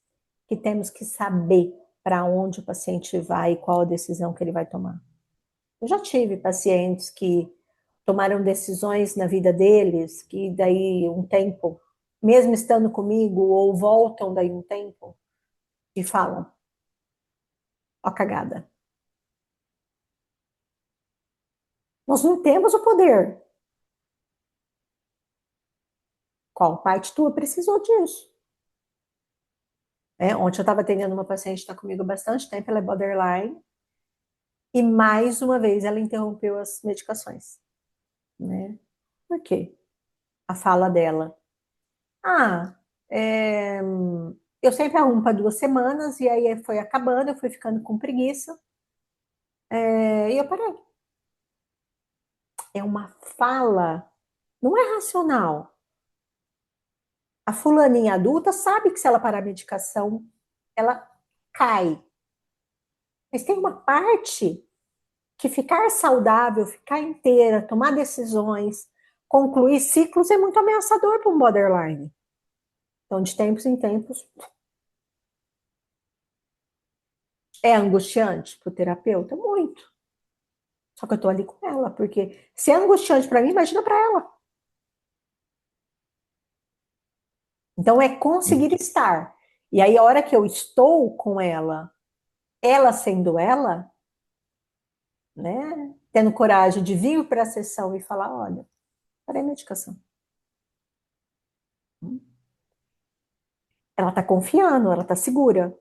[SPEAKER 2] que temos que saber para onde o paciente vai e qual a decisão que ele vai tomar. Eu já tive pacientes que tomaram decisões na vida deles, que daí um tempo, mesmo estando comigo, ou voltam daí um tempo, e falam, ó cagada. Nós não temos o poder. Qual parte tua precisou disso? Ontem eu estava atendendo uma paciente que está comigo há bastante tempo, ela é borderline, e mais uma vez ela interrompeu as medicações, né? Por quê? A fala dela. Ah, é, eu sempre arrumo para 2 semanas, e aí foi acabando, eu fui ficando com preguiça, e eu parei. É uma fala, não é racional. A fulaninha adulta sabe que se ela parar a medicação, ela cai. Mas tem uma parte que ficar saudável, ficar inteira, tomar decisões, concluir ciclos é muito ameaçador para um borderline. Então, de tempos em tempos, é angustiante para o terapeuta? Muito. Só que eu estou ali com ela, porque se é angustiante para mim, imagina para ela. Então, é conseguir estar. E aí, a hora que eu estou com ela, ela sendo ela, né, tendo coragem de vir para a sessão e falar, olha, parei a medicação. Ela está confiando, ela está segura.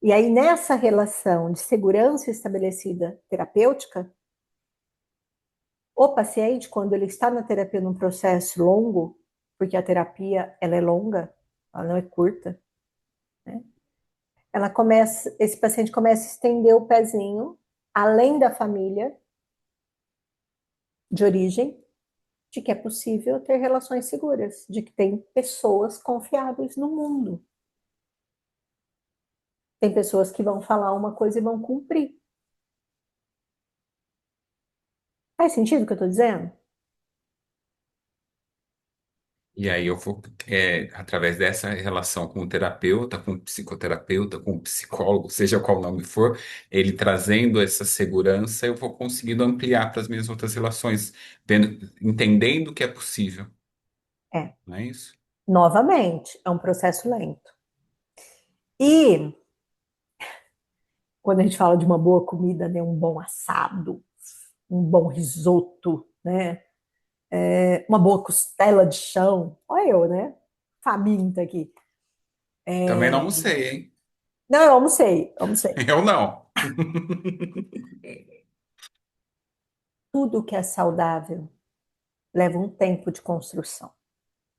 [SPEAKER 2] E aí, nessa relação de segurança estabelecida terapêutica, o paciente, quando ele está na terapia num processo longo, porque a terapia ela é longa, ela não é curta, né? Esse paciente começa a estender o pezinho além da família de origem, de que é possível ter relações seguras, de que tem pessoas confiáveis no mundo. Tem pessoas que vão falar uma coisa e vão cumprir. Faz sentido o que eu estou dizendo?
[SPEAKER 1] E aí eu vou, através dessa relação com o terapeuta, com o psicoterapeuta, com o psicólogo, seja qual nome for, ele trazendo essa segurança, eu vou conseguindo ampliar para as minhas outras relações, entendendo que é possível,
[SPEAKER 2] É.
[SPEAKER 1] não é isso?
[SPEAKER 2] Novamente, é um processo lento. E quando a gente fala de uma boa comida, né, um bom assado, um bom risoto, né, uma boa costela de chão, olha eu, né, faminta aqui.
[SPEAKER 1] Também não sei, hein?
[SPEAKER 2] Não, eu almocei, almocei.
[SPEAKER 1] Eu não.
[SPEAKER 2] Tudo que é saudável leva um tempo de construção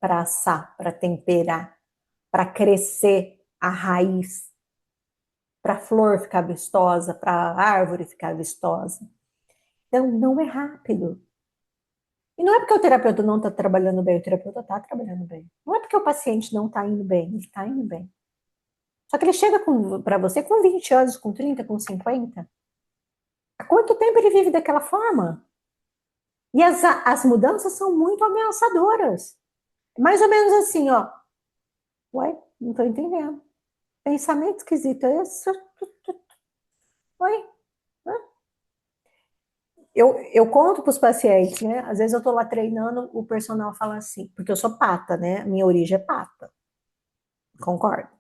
[SPEAKER 2] para assar, para temperar, para crescer a raiz, para a flor ficar vistosa, para a árvore ficar vistosa. Então, não é rápido. E não é porque o terapeuta não está trabalhando bem, o terapeuta está trabalhando bem. Não é porque o paciente não está indo bem, ele está indo bem. Só que ele chega para você com 20 anos, com 30, com 50. Há quanto tempo ele vive daquela forma? E as mudanças são muito ameaçadoras. Mais ou menos assim, ó. Ué, não estou entendendo. Pensamento esquisito é esse? Ué, eu conto para os pacientes, né? Às vezes eu estou lá treinando, o personal fala assim, porque eu sou pata, né? Minha origem é pata. Concorda?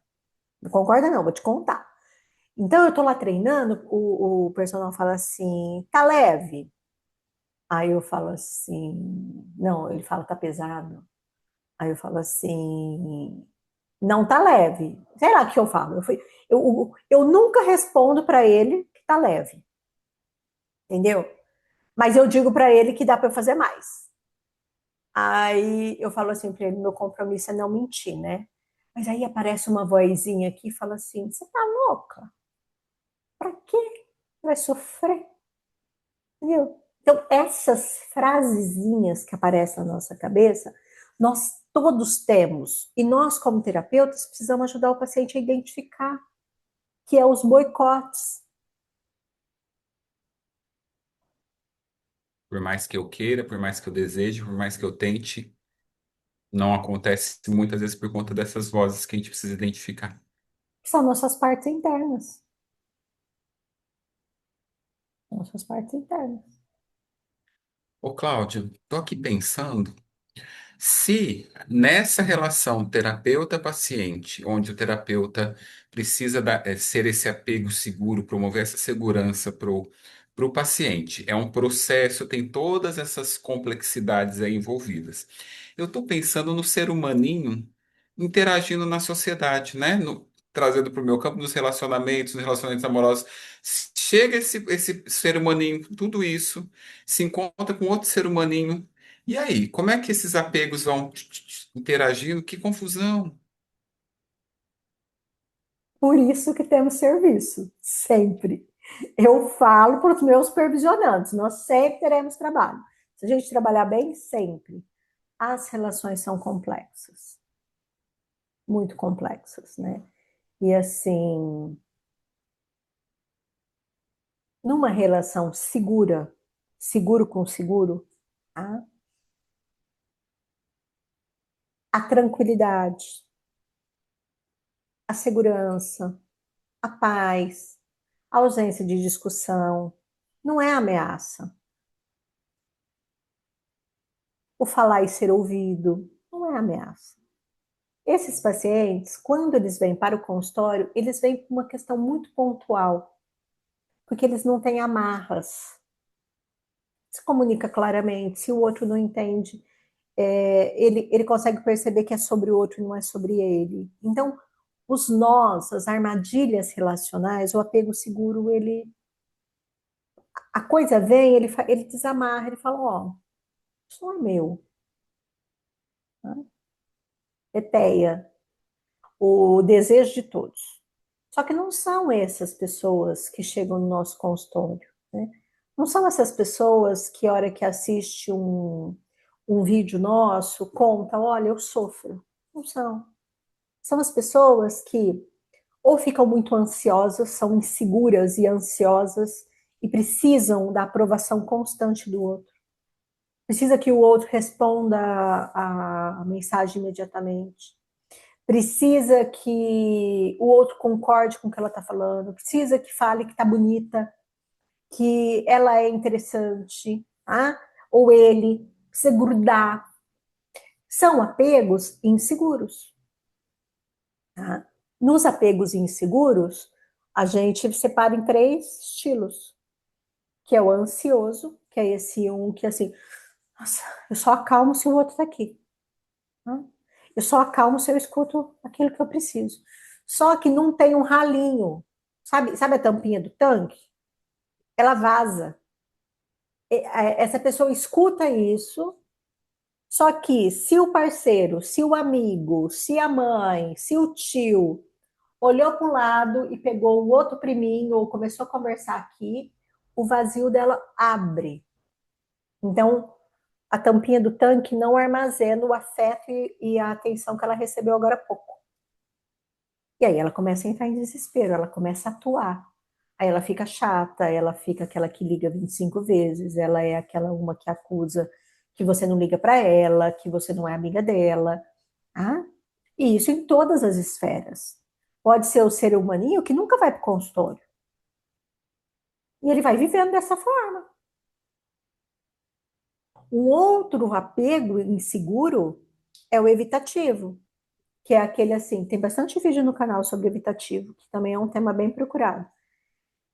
[SPEAKER 2] Não concorda, não, vou te contar. Então eu tô lá treinando, o personal fala assim, tá leve? Aí eu falo assim, não, ele fala, tá pesado. Aí eu falo assim, não tá leve. Sei lá o que eu falo. Eu nunca respondo para ele que tá leve, entendeu? Mas eu digo para ele que dá para eu fazer mais. Aí eu falo assim para ele, meu compromisso é não mentir, né? Mas aí aparece uma vozinha aqui e fala assim, você tá louca? Pra quê? Vai sofrer? Entendeu? Então, essas frasezinhas que aparecem na nossa cabeça, nós todos temos. E nós, como terapeutas, precisamos ajudar o paciente a identificar. que é os boicotes.
[SPEAKER 1] Por mais que eu queira, por mais que eu deseje, por mais que eu tente, não acontece muitas vezes por conta dessas vozes que a gente precisa identificar.
[SPEAKER 2] Que são nossas partes internas. Nossas partes internas.
[SPEAKER 1] Ô, Cláudio, tô aqui pensando. Se nessa relação terapeuta-paciente, onde o terapeuta precisa ser esse apego seguro, promover essa segurança para o paciente, é um processo, tem todas essas complexidades aí envolvidas. Eu estou pensando no ser humaninho interagindo na sociedade, né? Trazendo para o meu campo dos relacionamentos, nos relacionamentos amorosos. Chega esse ser humaninho com tudo isso, se encontra com outro ser humaninho. E aí, como é que esses apegos vão interagindo? Que confusão.
[SPEAKER 2] Por isso que temos serviço, sempre. Eu falo para os meus supervisionantes, nós sempre teremos trabalho. Se a gente trabalhar bem, sempre. As relações são complexas, muito complexas, né? E assim, numa relação segura, seguro com seguro, tá? A tranquilidade, a segurança, a paz, a ausência de discussão, não é ameaça. O falar e ser ouvido não é ameaça. Esses pacientes, quando eles vêm para o consultório, eles vêm por uma questão muito pontual, porque eles não têm amarras. Se comunica claramente, se o outro não entende, ele consegue perceber que é sobre o outro e não é sobre ele. Então, os nós, as armadilhas relacionais, o apego seguro, a coisa vem, ele desamarra, ele fala, ó, isso não é meu, né? Eteia, o desejo de todos. Só que não são essas pessoas que chegam no nosso consultório, né? Não são essas pessoas que, a hora que assiste um vídeo nosso, conta, olha, eu sofro. Não são. São as pessoas que ou ficam muito ansiosas, são inseguras e ansiosas e precisam da aprovação constante do outro. Precisa que o outro responda a mensagem imediatamente. Precisa que o outro concorde com o que ela está falando. Precisa que fale que está bonita, que ela é interessante, tá? Ou ele precisa grudar. São apegos inseguros. Tá? Nos apegos inseguros, a gente separa em três estilos, que é o ansioso, que é esse um que assim, nossa, eu só acalmo se o outro está aqui. Tá? Eu só acalmo se eu escuto aquilo que eu preciso. Só que não tem um ralinho. Sabe a tampinha do tanque? Ela vaza. Essa pessoa escuta isso, só que se o parceiro, se o amigo, se a mãe, se o tio olhou para o lado e pegou o outro priminho ou começou a conversar aqui, o vazio dela abre. Então, a tampinha do tanque não armazena o afeto e a atenção que ela recebeu agora há pouco. E aí ela começa a entrar em desespero, ela começa a atuar. Aí ela fica chata, ela fica aquela que liga 25 vezes, ela é aquela uma que acusa que você não liga para ela, que você não é amiga dela. Tá? E isso em todas as esferas. Pode ser o ser humaninho que nunca vai para o consultório. E ele vai vivendo dessa forma. Um outro apego inseguro é o evitativo, que é aquele assim, tem bastante vídeo no canal sobre evitativo, que também é um tema bem procurado.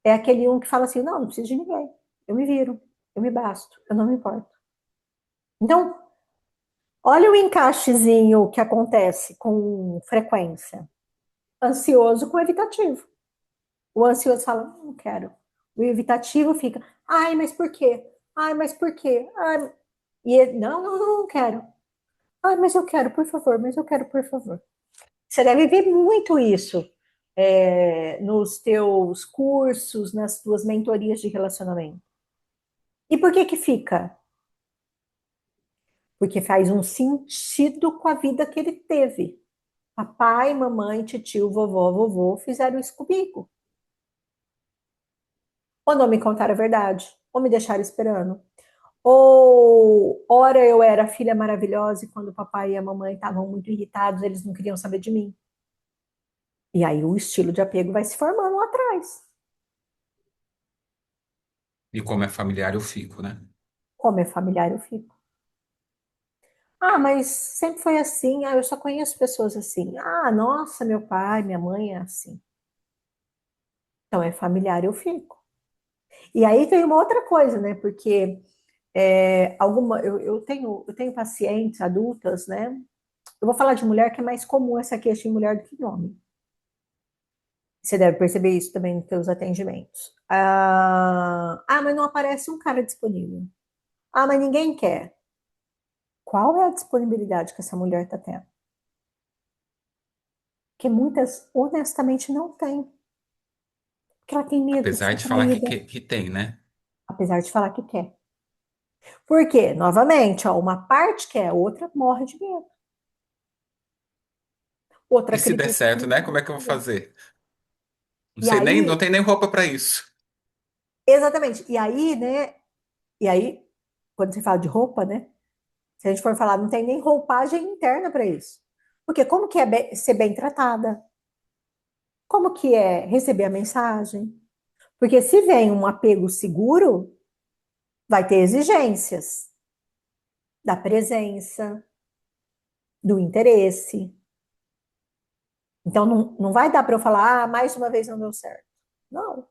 [SPEAKER 2] É aquele um que fala assim, não, não preciso de ninguém, eu me viro, eu me basto, eu não me importo. Então, olha o encaixezinho que acontece com frequência. Ansioso com evitativo. O ansioso fala, não quero. O evitativo fica, ai, mas por quê? Ai, mas por quê? Ai, e ele, não, não, não, não quero. Ai, mas eu quero, por favor, mas eu quero, por favor. Você deve ver muito isso nos teus cursos, nas tuas mentorias de relacionamento. E por que que fica? Porque faz um sentido com a vida que ele teve. Papai, mamãe, tio, vovó, vovô fizeram isso comigo. ou não me contaram a verdade, ou me deixaram esperando. Ou, ora, eu era a filha maravilhosa e quando o papai e a mamãe estavam muito irritados, eles não queriam saber de mim. E aí o estilo de apego vai se formando lá atrás.
[SPEAKER 1] E como é familiar, eu fico, né?
[SPEAKER 2] Como é familiar, eu fico. Ah, mas sempre foi assim. Ah, eu só conheço pessoas assim. Ah, nossa, meu pai, minha mãe é assim. Então é familiar, eu fico. E aí tem uma outra coisa, né? Porque eu tenho pacientes adultas, né? Eu vou falar de mulher que é mais comum essa queixa em mulher do que em homem. Você deve perceber isso também nos seus atendimentos. Mas não aparece um cara disponível. Ah, mas ninguém quer. Qual é a disponibilidade que essa mulher está tendo? Porque muitas, honestamente, não tem. Porque ela tem medo de
[SPEAKER 1] Apesar
[SPEAKER 2] ser
[SPEAKER 1] de falar
[SPEAKER 2] traída,
[SPEAKER 1] que tem, né?
[SPEAKER 2] apesar de falar que quer. Por quê? Novamente, ó, uma parte quer, outra morre de medo. Outra
[SPEAKER 1] E se der
[SPEAKER 2] acredita que
[SPEAKER 1] certo,
[SPEAKER 2] não
[SPEAKER 1] né?
[SPEAKER 2] vai
[SPEAKER 1] Como é que eu vou
[SPEAKER 2] responder.
[SPEAKER 1] fazer? Não
[SPEAKER 2] E
[SPEAKER 1] sei nem,
[SPEAKER 2] aí,
[SPEAKER 1] não tem nem roupa para isso.
[SPEAKER 2] exatamente. E aí, né? E aí, quando você fala de roupa, né? Se a gente for falar, não tem nem roupagem interna para isso. Porque como que é ser bem tratada? Como que é receber a mensagem? Porque se vem um apego seguro, vai ter exigências da presença, do interesse. Então, não vai dar para eu falar, mais uma vez não deu certo. Não.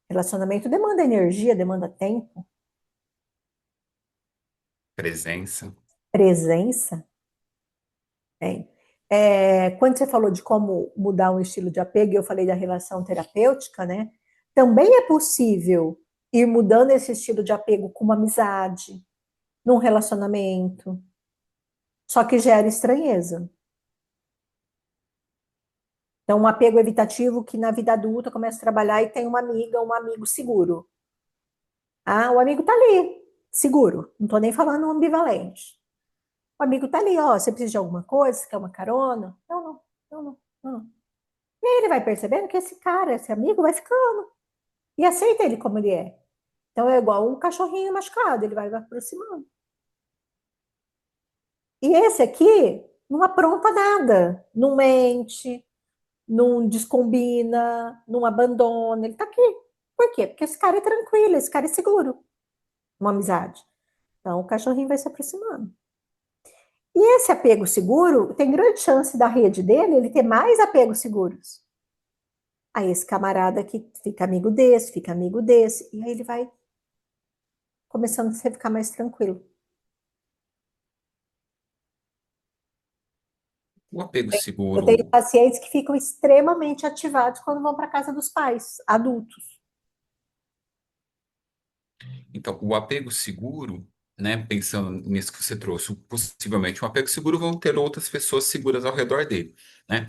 [SPEAKER 2] Relacionamento demanda energia, demanda tempo,
[SPEAKER 1] Presença.
[SPEAKER 2] presença. Né? Quando você falou de como mudar um estilo de apego, e eu falei da relação terapêutica, né? Também é possível ir mudando esse estilo de apego com uma amizade, num relacionamento, só que gera estranheza. Então, um apego evitativo que na vida adulta começa a trabalhar e tem uma amiga, um amigo seguro. Ah, o amigo tá ali, seguro. Não tô nem falando ambivalente. O amigo tá ali, ó. Você precisa de alguma coisa? Você quer uma carona? Não, não, não, não, não. E aí ele vai percebendo que esse cara, esse amigo, vai ficando e aceita ele como ele é. Então é igual um cachorrinho machucado, ele vai aproximando. E esse aqui não apronta nada, não mente, não descombina, não abandona, ele tá aqui. Por quê? Porque esse cara é tranquilo, esse cara é seguro, uma amizade. Então o cachorrinho vai se aproximando. E esse apego seguro, tem grande chance da rede dele ele ter mais apegos seguros. Aí esse camarada que fica amigo desse, e aí ele vai começando a ficar mais tranquilo.
[SPEAKER 1] O apego
[SPEAKER 2] Eu tenho
[SPEAKER 1] seguro.
[SPEAKER 2] pacientes que ficam extremamente ativados quando vão para casa dos pais, adultos.
[SPEAKER 1] Então, o apego seguro, né? Pensando nisso que você trouxe, possivelmente um apego seguro vão ter outras pessoas seguras ao redor dele, né?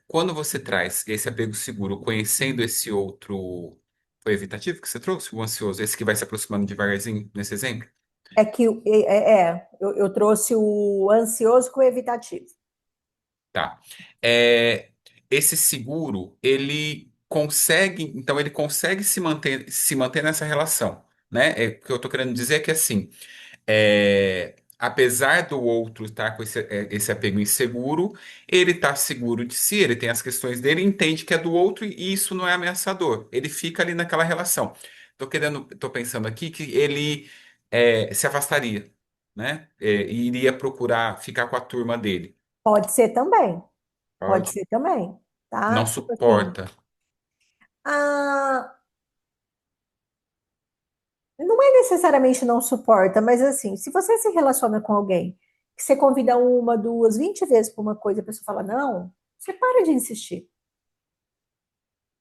[SPEAKER 1] Quando você traz esse apego seguro, conhecendo esse outro, foi evitativo que você trouxe, o ansioso, esse que vai se aproximando devagarzinho nesse exemplo?
[SPEAKER 2] É que eu trouxe o ansioso com o evitativo.
[SPEAKER 1] Tá. É, esse seguro, ele consegue se manter nessa relação, né? O que eu tô querendo dizer é que assim, apesar do outro estar com esse apego inseguro, ele está seguro de si, ele tem as questões dele, entende que é do outro e isso não é ameaçador. Ele fica ali naquela relação. Tô pensando aqui que ele se afastaria, né? E iria procurar ficar com a turma dele.
[SPEAKER 2] Pode ser também, pode
[SPEAKER 1] Pode.
[SPEAKER 2] ser também, tá?
[SPEAKER 1] Não
[SPEAKER 2] Tipo assim,
[SPEAKER 1] suporta.
[SPEAKER 2] ah, não é necessariamente não suporta, mas assim, se você se relaciona com alguém que você convida uma, duas, 20 vezes para uma coisa, a pessoa fala não, você para de insistir.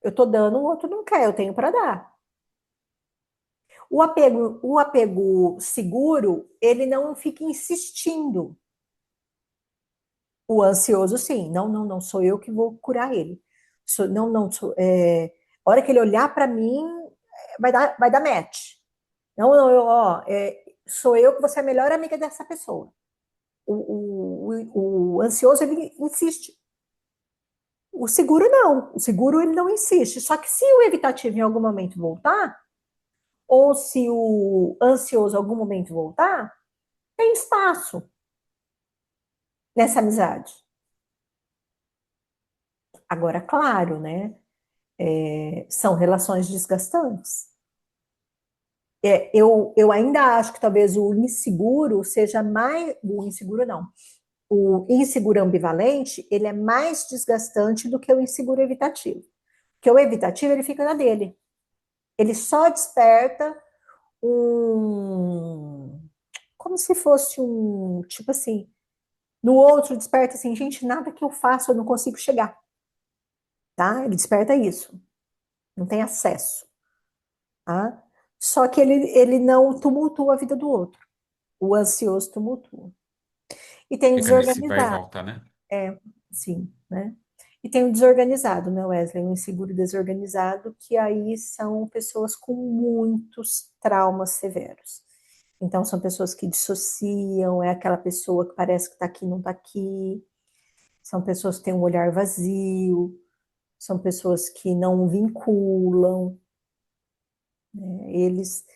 [SPEAKER 2] Eu tô dando, o outro não quer, eu tenho para dar. O apego seguro, ele não fica insistindo. O ansioso, sim. Não, não, não sou eu que vou curar ele. Não, não, a hora que ele olhar para mim, vai dar match. Não, não, sou eu que vou ser a melhor amiga dessa pessoa. O ansioso, ele insiste. O seguro não, o seguro ele não insiste. Só que se o evitativo em algum momento voltar, ou se o ansioso em algum momento voltar, tem espaço nessa amizade. Agora, claro, né? São relações desgastantes. Eu ainda acho que talvez o inseguro seja mais. O inseguro não. O inseguro ambivalente, ele é mais desgastante do que o inseguro evitativo. Porque o evitativo, ele fica na dele. Ele só desperta um. Como se fosse um. Tipo assim. No outro, desperta assim, gente, nada que eu faço, eu não consigo chegar. Tá? Ele desperta isso. Não tem acesso. Tá? Só que ele não tumultua a vida do outro. O ansioso tumultua. E tem o
[SPEAKER 1] Fica nesse vai e
[SPEAKER 2] desorganizado.
[SPEAKER 1] volta, né?
[SPEAKER 2] É, sim, né? E tem o desorganizado, né, Wesley? O inseguro desorganizado, que aí são pessoas com muitos traumas severos. Então, são pessoas que dissociam, é aquela pessoa que parece que está aqui, não está aqui. São pessoas que têm um olhar vazio, são pessoas que não vinculam, né? Eles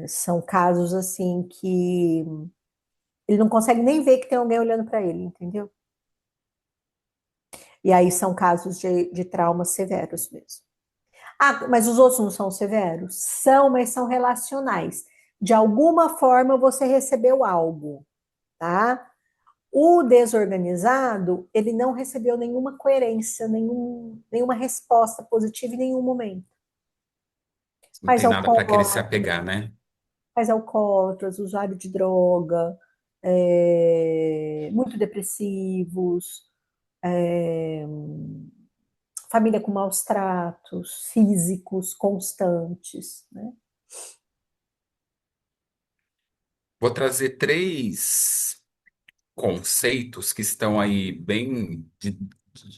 [SPEAKER 2] são casos assim que ele não consegue nem ver que tem alguém olhando para ele, entendeu? E aí são casos de traumas severos mesmo. Ah, mas os outros não são severos? São, mas são relacionais. De alguma forma você recebeu algo, tá? O desorganizado, ele não recebeu nenhuma coerência, nenhuma resposta positiva em nenhum momento.
[SPEAKER 1] Não
[SPEAKER 2] Faz
[SPEAKER 1] tem nada para querer
[SPEAKER 2] alcoólatra,
[SPEAKER 1] se apegar, né?
[SPEAKER 2] faz alcoólatras, usuário de droga, muito depressivos, é, família com maus tratos, físicos constantes, né?
[SPEAKER 1] Vou trazer três conceitos que estão aí bem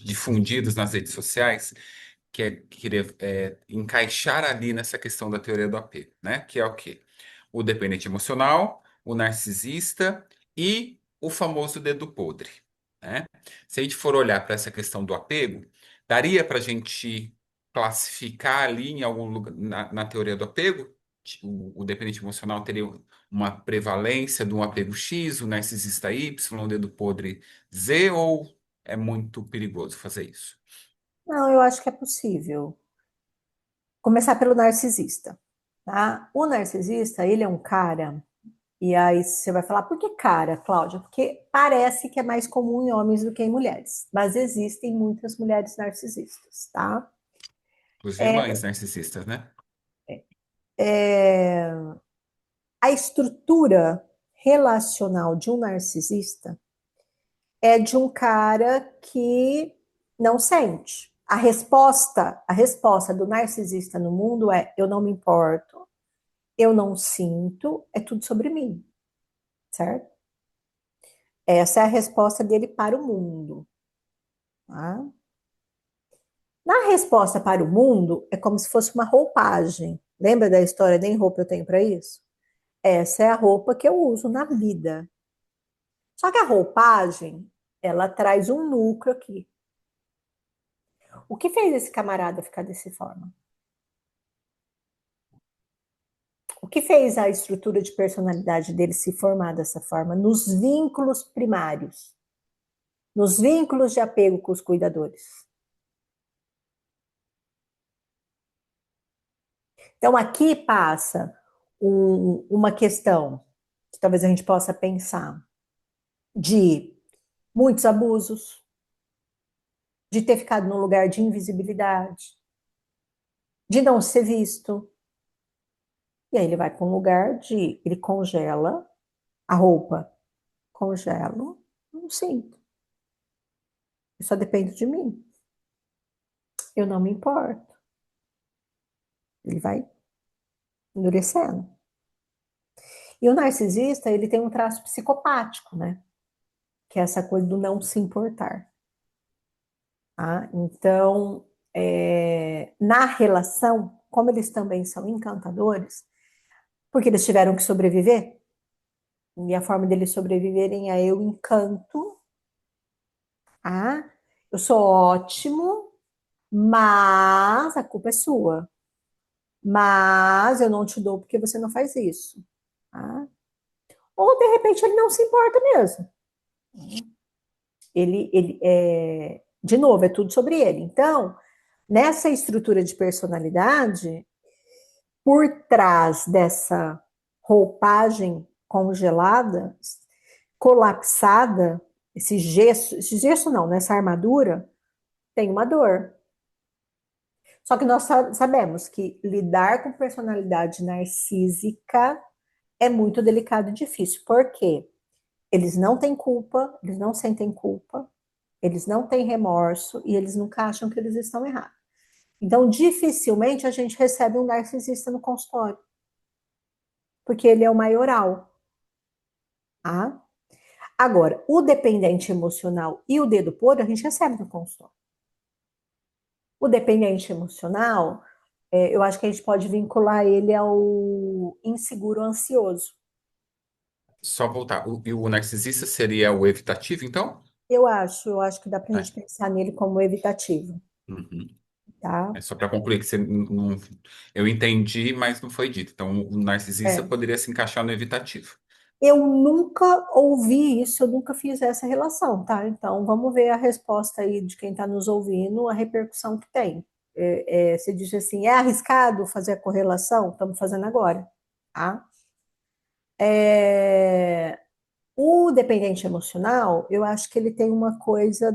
[SPEAKER 1] difundidos nas redes sociais, que é querer encaixar ali nessa questão da teoria do apego, né? Que é o quê? O dependente emocional, o narcisista e o famoso dedo podre, né? Se a gente for olhar para essa questão do apego, daria para a gente classificar ali em algum lugar na teoria do apego? O dependente emocional teria uma prevalência de um apego X, o narcisista Y, o dedo podre Z, ou é muito perigoso fazer isso?
[SPEAKER 2] Não, eu acho que é possível. Começar pelo narcisista, tá? O narcisista, ele é um cara, e aí você vai falar, por que cara, Cláudia? Porque parece que é mais comum em homens do que em mulheres, mas existem muitas mulheres narcisistas, tá?
[SPEAKER 1] Inclusive
[SPEAKER 2] É,
[SPEAKER 1] mães narcisistas, né?
[SPEAKER 2] é, a estrutura relacional de um narcisista é de um cara que não sente. A resposta do narcisista no mundo é: eu não me importo, eu não sinto, é tudo sobre mim, certo? Essa é a resposta dele para o mundo. Tá? Na resposta para o mundo, é como se fosse uma roupagem. Lembra da história, nem roupa eu tenho para isso? Essa é a roupa que eu uso na vida. Só que a roupagem, ela traz um núcleo aqui. O que fez esse camarada ficar dessa forma? O que fez a estrutura de personalidade dele se formar dessa forma? Nos vínculos primários, nos vínculos de apego com os cuidadores. Então, aqui passa uma questão que talvez a gente possa pensar de muitos abusos, de ter ficado num lugar de invisibilidade, de não ser visto. E aí ele vai para um lugar de. Ele congela a roupa, congelo, não sinto. Isso só depende de mim. Eu não me importo. Ele vai endurecendo. E o narcisista, ele tem um traço psicopático, né? Que é essa coisa do não se importar. Tá? Então, na relação, como eles também são encantadores, porque eles tiveram que sobreviver, e a forma deles sobreviverem é eu encanto, tá? eu sou ótimo, mas a culpa é sua. Mas eu não te dou porque você não faz isso. Tá? Ou de repente ele não se importa mesmo. De novo, é tudo sobre ele. Então, nessa estrutura de personalidade, por trás dessa roupagem congelada, colapsada, esse gesso não, nessa armadura, tem uma dor. Só que nós sabemos que lidar com personalidade narcísica é muito delicado e difícil. Por quê? Eles não têm culpa, eles não sentem culpa, eles não têm remorso e eles nunca acham que eles estão errados. Então, dificilmente a gente recebe um narcisista no consultório, porque ele é o maioral. Tá? Agora, o dependente emocional e o dedo podre a gente recebe no consultório. O dependente emocional, eu acho que a gente pode vincular ele ao inseguro ansioso.
[SPEAKER 1] Só voltar. E o narcisista seria o evitativo, então?
[SPEAKER 2] Eu acho que dá para a gente
[SPEAKER 1] É.
[SPEAKER 2] pensar nele como evitativo,
[SPEAKER 1] Uhum.
[SPEAKER 2] tá?
[SPEAKER 1] É só para concluir que você não, eu entendi, mas não foi dito. Então, o narcisista
[SPEAKER 2] É.
[SPEAKER 1] poderia se encaixar no evitativo.
[SPEAKER 2] Eu nunca ouvi isso, eu nunca fiz essa relação, tá? Então, vamos ver a resposta aí de quem está nos ouvindo, a repercussão que tem. Você diz assim, é arriscado fazer a correlação? Estamos fazendo agora, tá? É, o dependente emocional, eu acho que ele tem uma coisa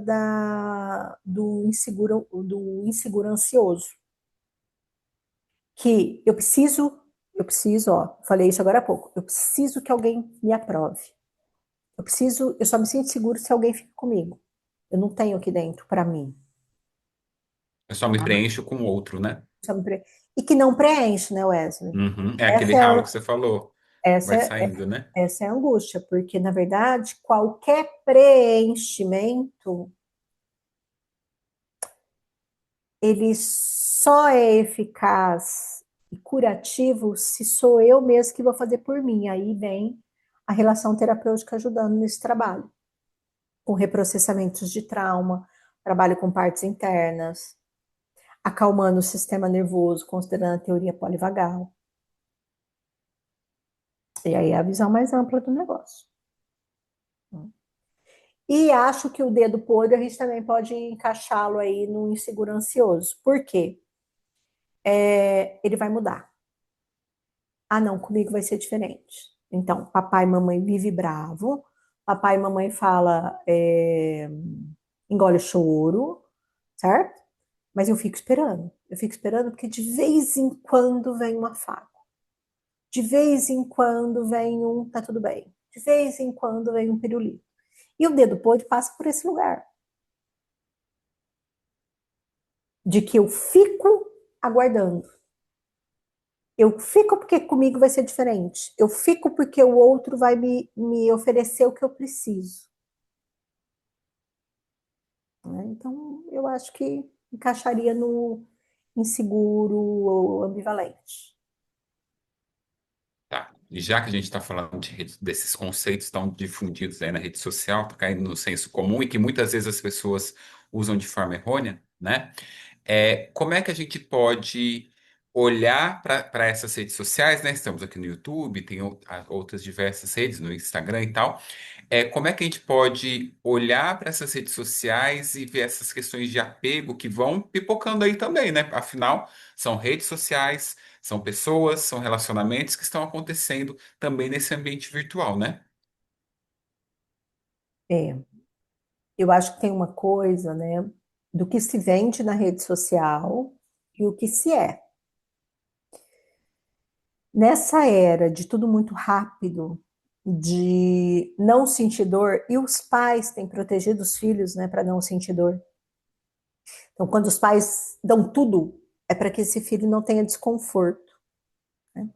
[SPEAKER 2] do inseguro ansioso, que eu preciso, ó, falei isso agora há pouco, eu preciso que alguém me aprove. Eu só me sinto seguro se alguém fica comigo. Eu não tenho aqui dentro para mim.
[SPEAKER 1] Eu só me
[SPEAKER 2] Tá?
[SPEAKER 1] preencho com o outro, né?
[SPEAKER 2] E que não preenche, né, Wesley?
[SPEAKER 1] Uhum. É aquele
[SPEAKER 2] Essa é,
[SPEAKER 1] ralo que
[SPEAKER 2] a-
[SPEAKER 1] você falou.
[SPEAKER 2] essa
[SPEAKER 1] Vai
[SPEAKER 2] é, é-
[SPEAKER 1] saindo, né?
[SPEAKER 2] essa é a angústia, porque, na verdade, qualquer preenchimento, ele só é eficaz e curativo se sou eu mesmo que vou fazer por mim. Aí vem a relação terapêutica ajudando nesse trabalho, com reprocessamentos de trauma, trabalho com partes internas, acalmando o sistema nervoso, considerando a teoria polivagal. E aí é a visão mais ampla do negócio. E acho que o dedo podre a gente também pode encaixá-lo aí no inseguro ansioso. Por quê? Ele vai mudar. Ah, não, comigo vai ser diferente. Então, papai e mamãe vive bravo, papai e mamãe fala, engole o choro, certo? Mas eu fico esperando. Eu fico esperando porque de vez em quando vem uma faca. De vez em quando vem um tá tudo bem. De vez em quando vem um pirulito. E o dedo podre passa por esse lugar. De que eu fico aguardando. Eu fico porque comigo vai ser diferente. Eu fico porque o outro vai me oferecer o que eu preciso. Né? Então, eu acho que encaixaria no inseguro ou ambivalente.
[SPEAKER 1] Tá. E já que a gente está falando desses conceitos tão difundidos aí na rede social, tá caindo no senso comum e que muitas vezes as pessoas usam de forma errônea, né? Como é que a gente pode olhar para essas redes sociais, né? Estamos aqui no YouTube, tem outras diversas redes, no Instagram e tal. Como é que a gente pode olhar para essas redes sociais e ver essas questões de apego que vão pipocando aí também, né? Afinal, são redes sociais, são pessoas, são relacionamentos que estão acontecendo também nesse ambiente virtual, né?
[SPEAKER 2] É, eu acho que tem uma coisa, né, do que se vende na rede social e o que se é. Nessa era de tudo muito rápido, de não sentir dor, e os pais têm protegido os filhos, né, para não sentir dor. Então, quando os pais dão tudo, é para que esse filho não tenha desconforto. Né?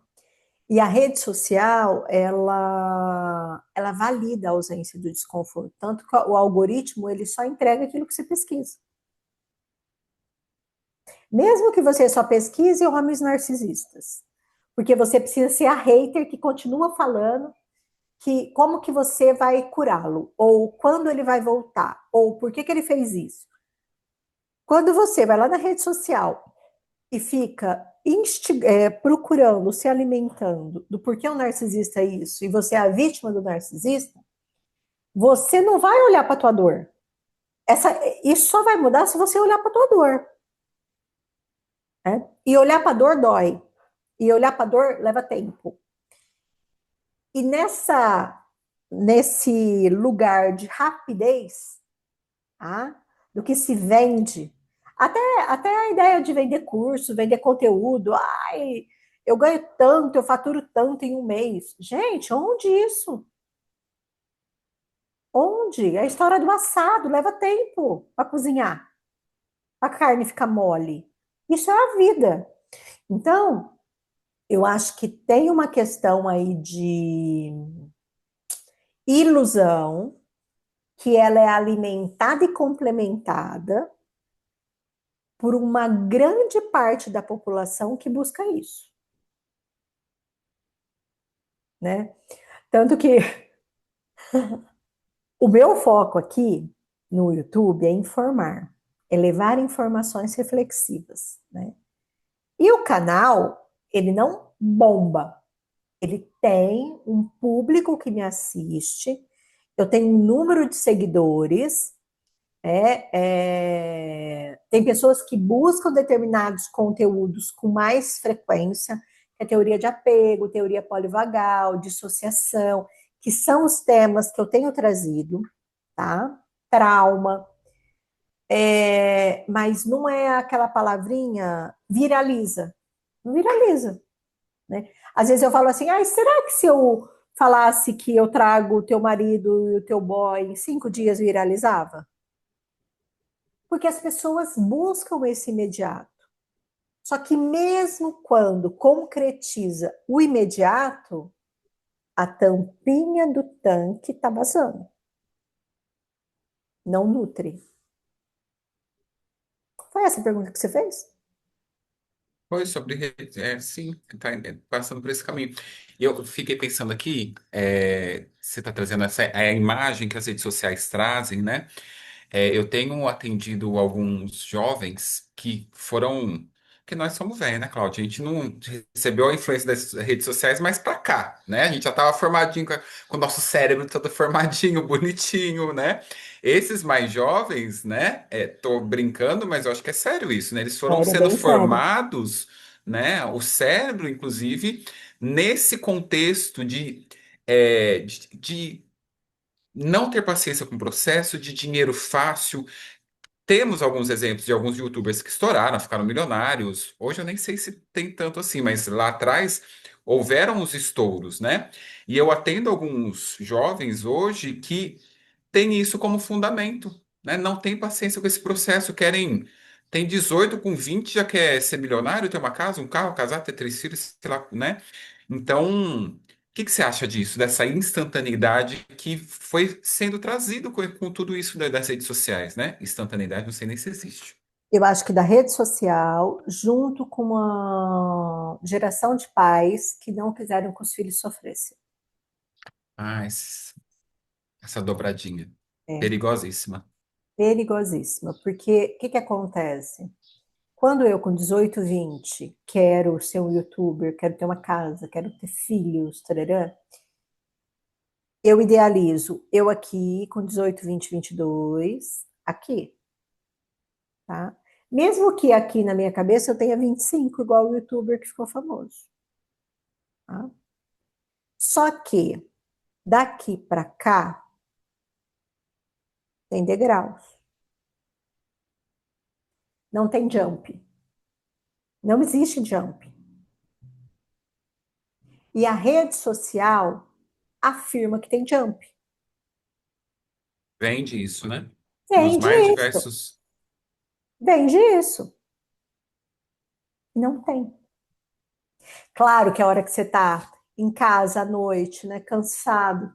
[SPEAKER 2] E a rede social, ela valida a ausência do desconforto, tanto que o algoritmo ele só entrega aquilo que você pesquisa. Mesmo que você só pesquise homens narcisistas, porque você precisa ser a hater que continua falando que como que você vai curá-lo, ou quando ele vai voltar, ou por que que ele fez isso. Quando você vai lá na rede social e fica procurando, se alimentando do porquê o narcisista é isso, e você é a vítima do narcisista, você não vai olhar para tua dor. Isso só vai mudar se você olhar para tua dor. Né? E olhar para dor dói. E olhar para dor leva tempo. E nesse lugar de rapidez, tá? Do que se vende, até a ideia de vender curso, vender conteúdo, ai, eu ganho tanto, eu faturo tanto em um mês. Gente, onde isso? Onde? É a história do assado, leva tempo para cozinhar, a carne ficar mole. Isso é a vida. Então, eu acho que tem uma questão aí de ilusão, que ela é alimentada e complementada por uma grande parte da população que busca isso, né? Tanto que o meu foco aqui no YouTube é informar, é levar informações reflexivas, né? E o canal, ele não bomba, ele tem um público que me assiste, eu tenho um número de seguidores, tem pessoas que buscam determinados conteúdos com mais frequência, que é teoria de apego, teoria polivagal, dissociação, que são os temas que eu tenho trazido, tá? Trauma, mas não é aquela palavrinha viraliza, não viraliza, né? Às vezes eu falo assim, será que se eu falasse que eu trago o teu marido e o teu boy em 5 dias viralizava? Porque as pessoas buscam esse imediato. Só que mesmo quando concretiza o imediato, a tampinha do tanque está vazando. Não nutre. Foi essa a pergunta que você fez?
[SPEAKER 1] Foi sobre. Sim, está passando por esse caminho. E eu fiquei pensando aqui, você está trazendo essa a imagem que as redes sociais trazem, né? Eu tenho atendido alguns jovens que foram. Que nós somos velhos, né, Cláudia? A gente não recebeu a influência das redes sociais mais pra cá, né? A gente já estava formadinho, com o nosso cérebro todo formadinho, bonitinho, né? Esses mais jovens, né? Tô brincando, mas eu acho que é sério isso, né? Eles foram
[SPEAKER 2] Sério,
[SPEAKER 1] sendo
[SPEAKER 2] bem sério.
[SPEAKER 1] formados, né? O cérebro, inclusive, nesse contexto de não ter paciência com o processo, de dinheiro fácil. Temos alguns exemplos de alguns YouTubers que estouraram, ficaram milionários. Hoje eu nem sei se tem tanto assim, mas lá atrás houveram os estouros, né? E eu atendo alguns jovens hoje que têm isso como fundamento, né? Não tem paciência com esse processo, querem. Tem 18 com 20 já quer ser milionário, ter uma casa, um carro, casar, ter 3 filhos, sei lá, né? Então, o que que você acha disso, dessa instantaneidade que foi sendo trazido com tudo isso das redes sociais, né? Instantaneidade, não sei nem se existe.
[SPEAKER 2] Eu acho que da rede social, junto com uma geração de pais que não quiseram que os filhos sofressem.
[SPEAKER 1] Ah, essa dobradinha.
[SPEAKER 2] É
[SPEAKER 1] Perigosíssima.
[SPEAKER 2] perigosíssima, porque o que acontece? Quando eu, com 18, 20, quero ser um youtuber, quero ter uma casa, quero ter filhos, tarará, eu idealizo eu aqui com 18, 20, 22, aqui, tá? Mesmo que aqui na minha cabeça eu tenha 25, igual o youtuber que ficou famoso, tá? Só que daqui para cá tem degraus, não tem jump, não existe jump. E a rede social afirma que tem jump.
[SPEAKER 1] Vende isso, né? Nos
[SPEAKER 2] Vende
[SPEAKER 1] mais
[SPEAKER 2] isso,
[SPEAKER 1] diversos.
[SPEAKER 2] vende isso. Não tem. Claro que a hora que você está em casa à noite, né, cansado,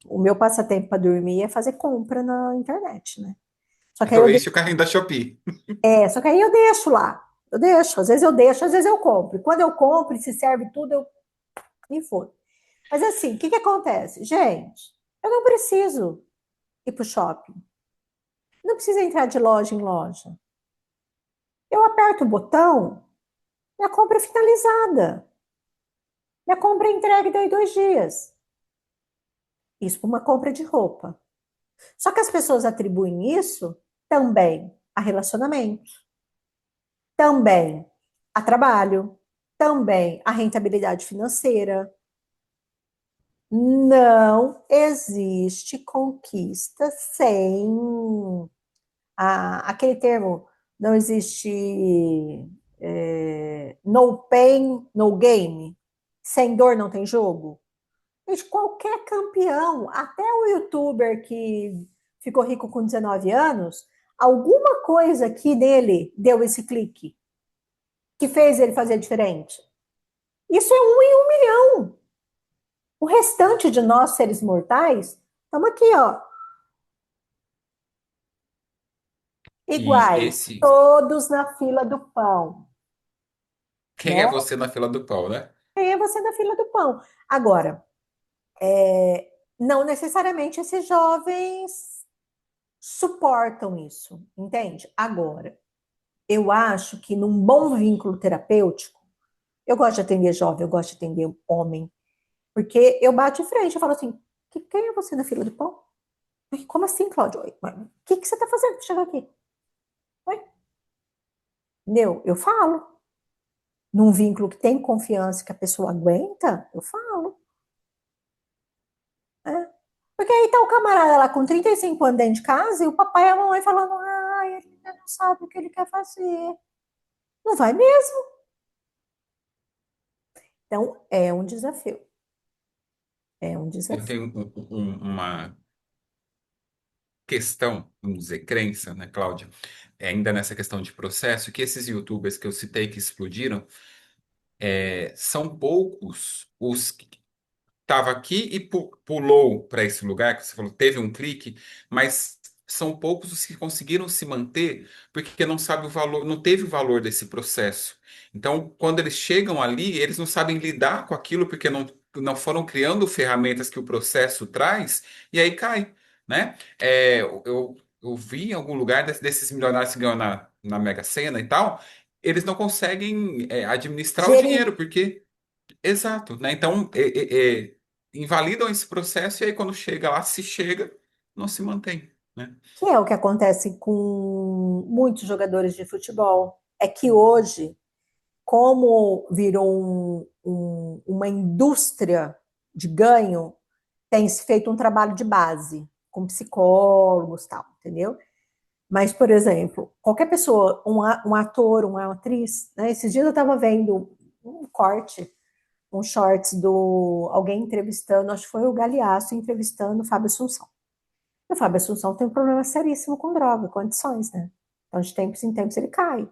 [SPEAKER 2] o meu passatempo para dormir é fazer compra na internet, né? Só que aí eu
[SPEAKER 1] Enche o carrinho da Shopee.
[SPEAKER 2] só que aí eu deixo lá. Eu deixo, às vezes eu deixo, às vezes eu compro. E quando eu compro e se serve tudo, eu me fodo. Mas assim, o que que acontece? Gente, eu não preciso ir para o shopping. Não precisa entrar de loja em loja. Eu aperto o botão, minha compra é finalizada. Minha compra é entregue daí 2 dias. Isso para uma compra de roupa. Só que as pessoas atribuem isso também a relacionamento, também a trabalho, também a rentabilidade financeira. Não existe conquista sem aquele termo, não existe no pain, no game. Sem dor não tem jogo. Gente, qualquer campeão, até o youtuber que ficou rico com 19 anos, alguma coisa aqui nele deu esse clique, que fez ele fazer diferente. Isso é 1 em 1 milhão. O restante de nós, seres mortais, estamos aqui, ó,
[SPEAKER 1] E
[SPEAKER 2] iguais,
[SPEAKER 1] esse,
[SPEAKER 2] todos na fila do pão,
[SPEAKER 1] quem
[SPEAKER 2] né?
[SPEAKER 1] é você na fila do pão, né?
[SPEAKER 2] Quem é você na fila do pão? Agora, não necessariamente esses jovens suportam isso, entende? Agora, eu acho que num bom vínculo terapêutico, eu gosto de atender jovem, eu gosto de atender homem, porque eu bato de frente, eu falo assim, quem é você na fila do pão? Como assim, Cláudio? O que você está fazendo para chegar aqui? Oi? Entendeu? Eu falo. Num vínculo que tem confiança que a pessoa aguenta, eu falo. Né? Porque aí tá o camarada lá com 35 anos dentro de casa e o papai e a mamãe falando, ai, ele ainda não sabe o que ele quer fazer. Não vai mesmo. Então, é um desafio. É um
[SPEAKER 1] Eu
[SPEAKER 2] desafio.
[SPEAKER 1] tenho uma questão, vamos dizer, crença, né, Cláudia? Ainda nessa questão de processo, que esses YouTubers que eu citei que explodiram, são poucos os que estava aqui e pulou para esse lugar, que você falou, teve um clique, mas são poucos os que conseguiram se manter porque não sabe o valor, não teve o valor desse processo. Então, quando eles chegam ali, eles não sabem lidar com aquilo porque não foram criando ferramentas que o processo traz e aí cai, né? Eu vi em algum lugar desses milionários que ganham na Mega Sena e tal, eles não conseguem administrar o
[SPEAKER 2] Gerir,
[SPEAKER 1] dinheiro porque exato, né? Então, invalidam esse processo e aí quando chega lá, se chega, não se mantém, né?
[SPEAKER 2] que é o que acontece com muitos jogadores de futebol, é que hoje, como virou uma indústria de ganho, tem se feito um trabalho de base, com psicólogos e tal, entendeu? Mas, por exemplo, qualquer pessoa, um ator, uma atriz, né? Esses dias eu estava vendo um corte, um shorts do alguém entrevistando, acho que foi o Galeasso entrevistando o Fábio Assunção. E o Fábio Assunção tem um problema seríssimo com droga, com adições, né? Então, de tempos em tempos ele cai.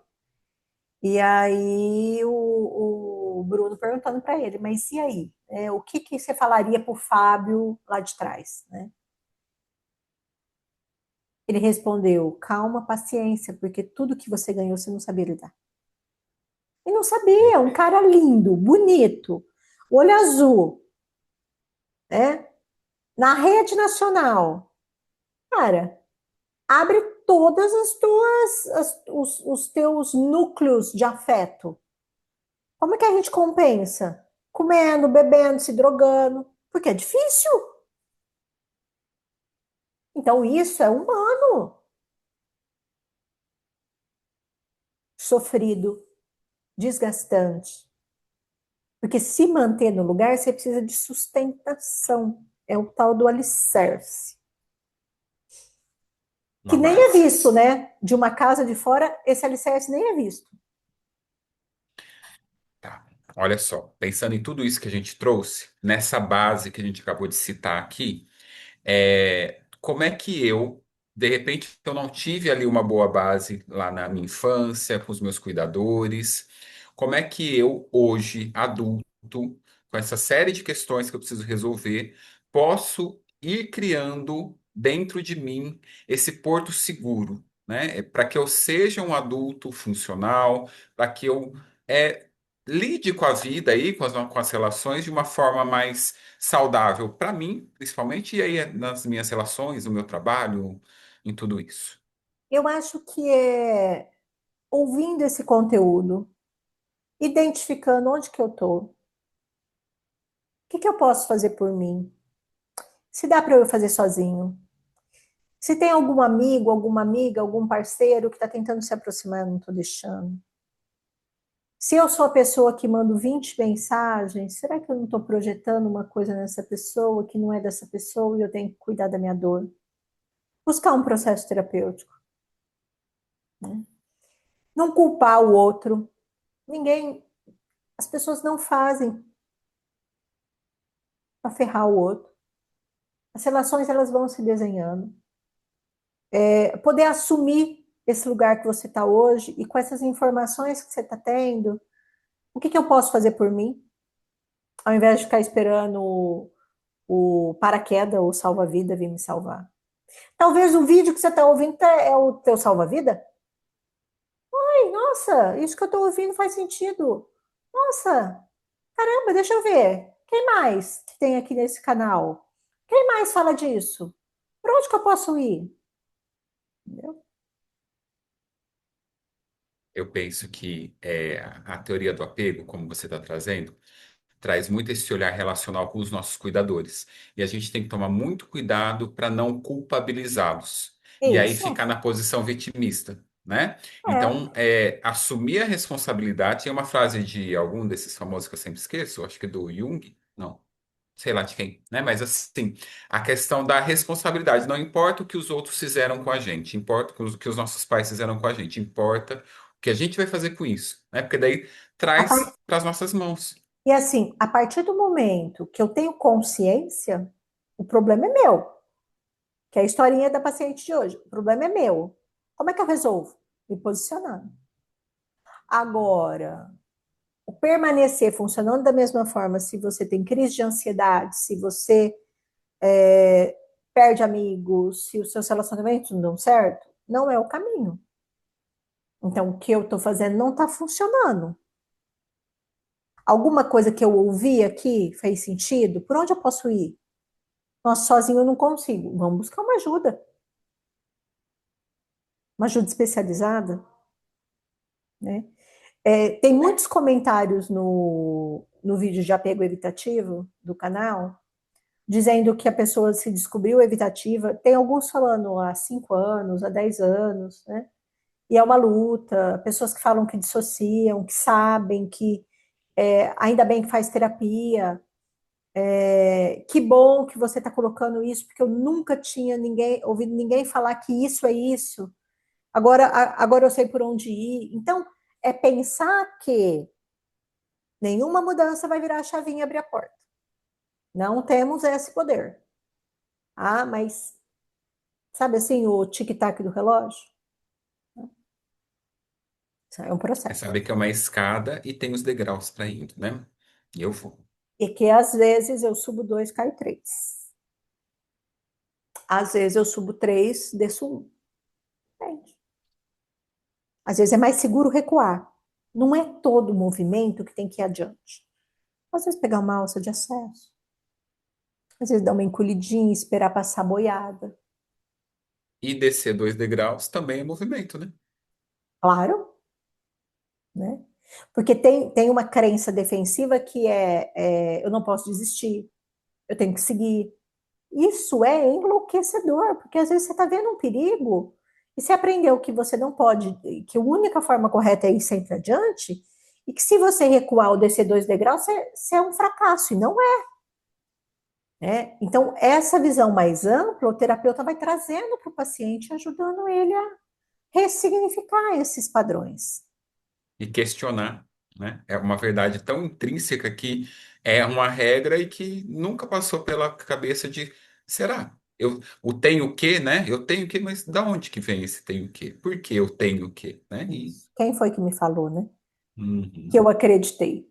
[SPEAKER 2] E aí o Bruno perguntando para ele, mas e aí? O que, que você falaria para o Fábio lá de trás, né? Ele respondeu, calma, paciência, porque tudo que você ganhou você não sabia lidar. E não sabia, um cara lindo, bonito, olho azul, né? Na rede nacional. Cara, abre todas os teus núcleos de afeto. Como é que a gente compensa? Comendo, bebendo, se drogando, porque é difícil. Então, isso é humano, sofrido, desgastante. Porque se manter no lugar, você precisa de sustentação. É o tal do alicerce. Que
[SPEAKER 1] Uma
[SPEAKER 2] nem é
[SPEAKER 1] base.
[SPEAKER 2] visto, né? De uma casa de fora, esse alicerce nem é visto.
[SPEAKER 1] Tá. Olha só, pensando em tudo isso que a gente trouxe, nessa base que a gente acabou de citar aqui, como é que eu, de repente, eu não tive ali uma boa base lá na minha infância, com os meus cuidadores, como é que eu, hoje, adulto, com essa série de questões que eu preciso resolver, posso ir criando dentro de mim esse porto seguro, né? Para que eu seja um adulto funcional, para que eu é, lide com a vida aí, com as relações de uma forma mais saudável para mim, principalmente, e aí nas minhas relações, no meu trabalho, em tudo isso.
[SPEAKER 2] Eu acho que é. ouvindo esse conteúdo, identificando onde que eu tô, o que que eu posso fazer por mim, se dá para eu fazer sozinho, se tem algum amigo, alguma amiga, algum parceiro que está tentando se aproximar, eu não estou deixando. Se eu sou a pessoa que mando 20 mensagens, será que eu não estou projetando uma coisa nessa pessoa que não é dessa pessoa e eu tenho que cuidar da minha dor? Buscar um processo terapêutico, né? Não culpar o outro. Ninguém, as pessoas não fazem para ferrar o outro. As relações elas vão se desenhando. Poder assumir esse lugar que você está hoje e com essas informações que você está tendo, o que que eu posso fazer por mim? Ao invés de ficar esperando o paraquedas ou salva-vida vir me salvar. Talvez o vídeo que você está ouvindo é o teu salva-vida. Ai, nossa, isso que eu estou ouvindo faz sentido. Nossa, caramba, deixa eu ver. Quem mais que tem aqui nesse canal? Quem mais fala disso? Por onde que eu posso ir? Entendeu?
[SPEAKER 1] Eu penso que a teoria do apego, como você está trazendo, traz muito esse olhar relacional com os nossos cuidadores. E a gente tem que tomar muito cuidado para não culpabilizá-los. E aí
[SPEAKER 2] Isso.
[SPEAKER 1] ficar na posição vitimista, né?
[SPEAKER 2] É.
[SPEAKER 1] Então, assumir a responsabilidade. Tem uma frase de algum desses famosos que eu sempre esqueço, acho que é do Jung, não, sei lá de quem, né? Mas assim, a questão da responsabilidade. Não importa o que os outros fizeram com a gente, importa o que os nossos pais fizeram com a gente, importa o que a gente vai fazer com isso, né? Porque daí
[SPEAKER 2] A par-
[SPEAKER 1] traz para as nossas mãos.
[SPEAKER 2] E assim, a partir do momento que eu tenho consciência, o problema é meu, que é a historinha da paciente de hoje. O problema é meu. Como é que eu resolvo? Me posicionando. Agora, o permanecer funcionando da mesma forma, se você tem crise de ansiedade, se você perde amigos, se os seus relacionamentos não dão certo, não é o caminho. Então, o que eu estou fazendo não está funcionando. Alguma coisa que eu ouvi aqui fez sentido? Por onde eu posso ir? Nossa, sozinho eu não consigo. Vamos buscar uma ajuda especializada, né? Tem muitos comentários no vídeo de apego evitativo do canal, dizendo que a pessoa se descobriu evitativa. Tem alguns falando há 5 anos, há 10 anos, né? E é uma luta. Pessoas que falam que dissociam, que sabem, que ainda bem que faz terapia. Que bom que você está colocando isso, porque eu nunca tinha ouvido ninguém falar que isso é isso. Agora eu sei por onde ir. Então, é pensar que nenhuma mudança vai virar a chavinha e abrir a porta. Não temos esse poder. Ah, mas sabe assim, o tic-tac do relógio? Isso é um
[SPEAKER 1] É
[SPEAKER 2] processo.
[SPEAKER 1] saber que é uma escada e tem os degraus para indo, né? E eu vou.
[SPEAKER 2] E que às vezes eu subo dois, caio três. Às vezes eu subo três, desço um. Entende? Às vezes é mais seguro recuar. Não é todo movimento que tem que ir adiante. Às vezes pegar uma alça de acesso. Às vezes dar uma encolhidinha, esperar passar a boiada.
[SPEAKER 1] E descer 2 degraus também é movimento, né?
[SPEAKER 2] Claro, né? Porque tem uma crença defensiva que eu não posso desistir, eu tenho que seguir. Isso é enlouquecedor, porque às vezes você está vendo um perigo e você aprendeu que você não pode, que a única forma correta é ir sempre adiante, e que se você recuar ou descer 2 degraus, você é um fracasso, e não é, né? Então, essa visão mais ampla, o terapeuta vai trazendo para o paciente, ajudando ele a ressignificar esses padrões.
[SPEAKER 1] E questionar, né? É uma verdade tão intrínseca que é uma regra e que nunca passou pela cabeça de, será? O tenho o quê, né? Eu tenho o quê, mas da onde que vem esse tenho o quê? Por que eu tenho o quê, né?
[SPEAKER 2] Quem foi que me falou, né? Que
[SPEAKER 1] Uhum.
[SPEAKER 2] eu acreditei.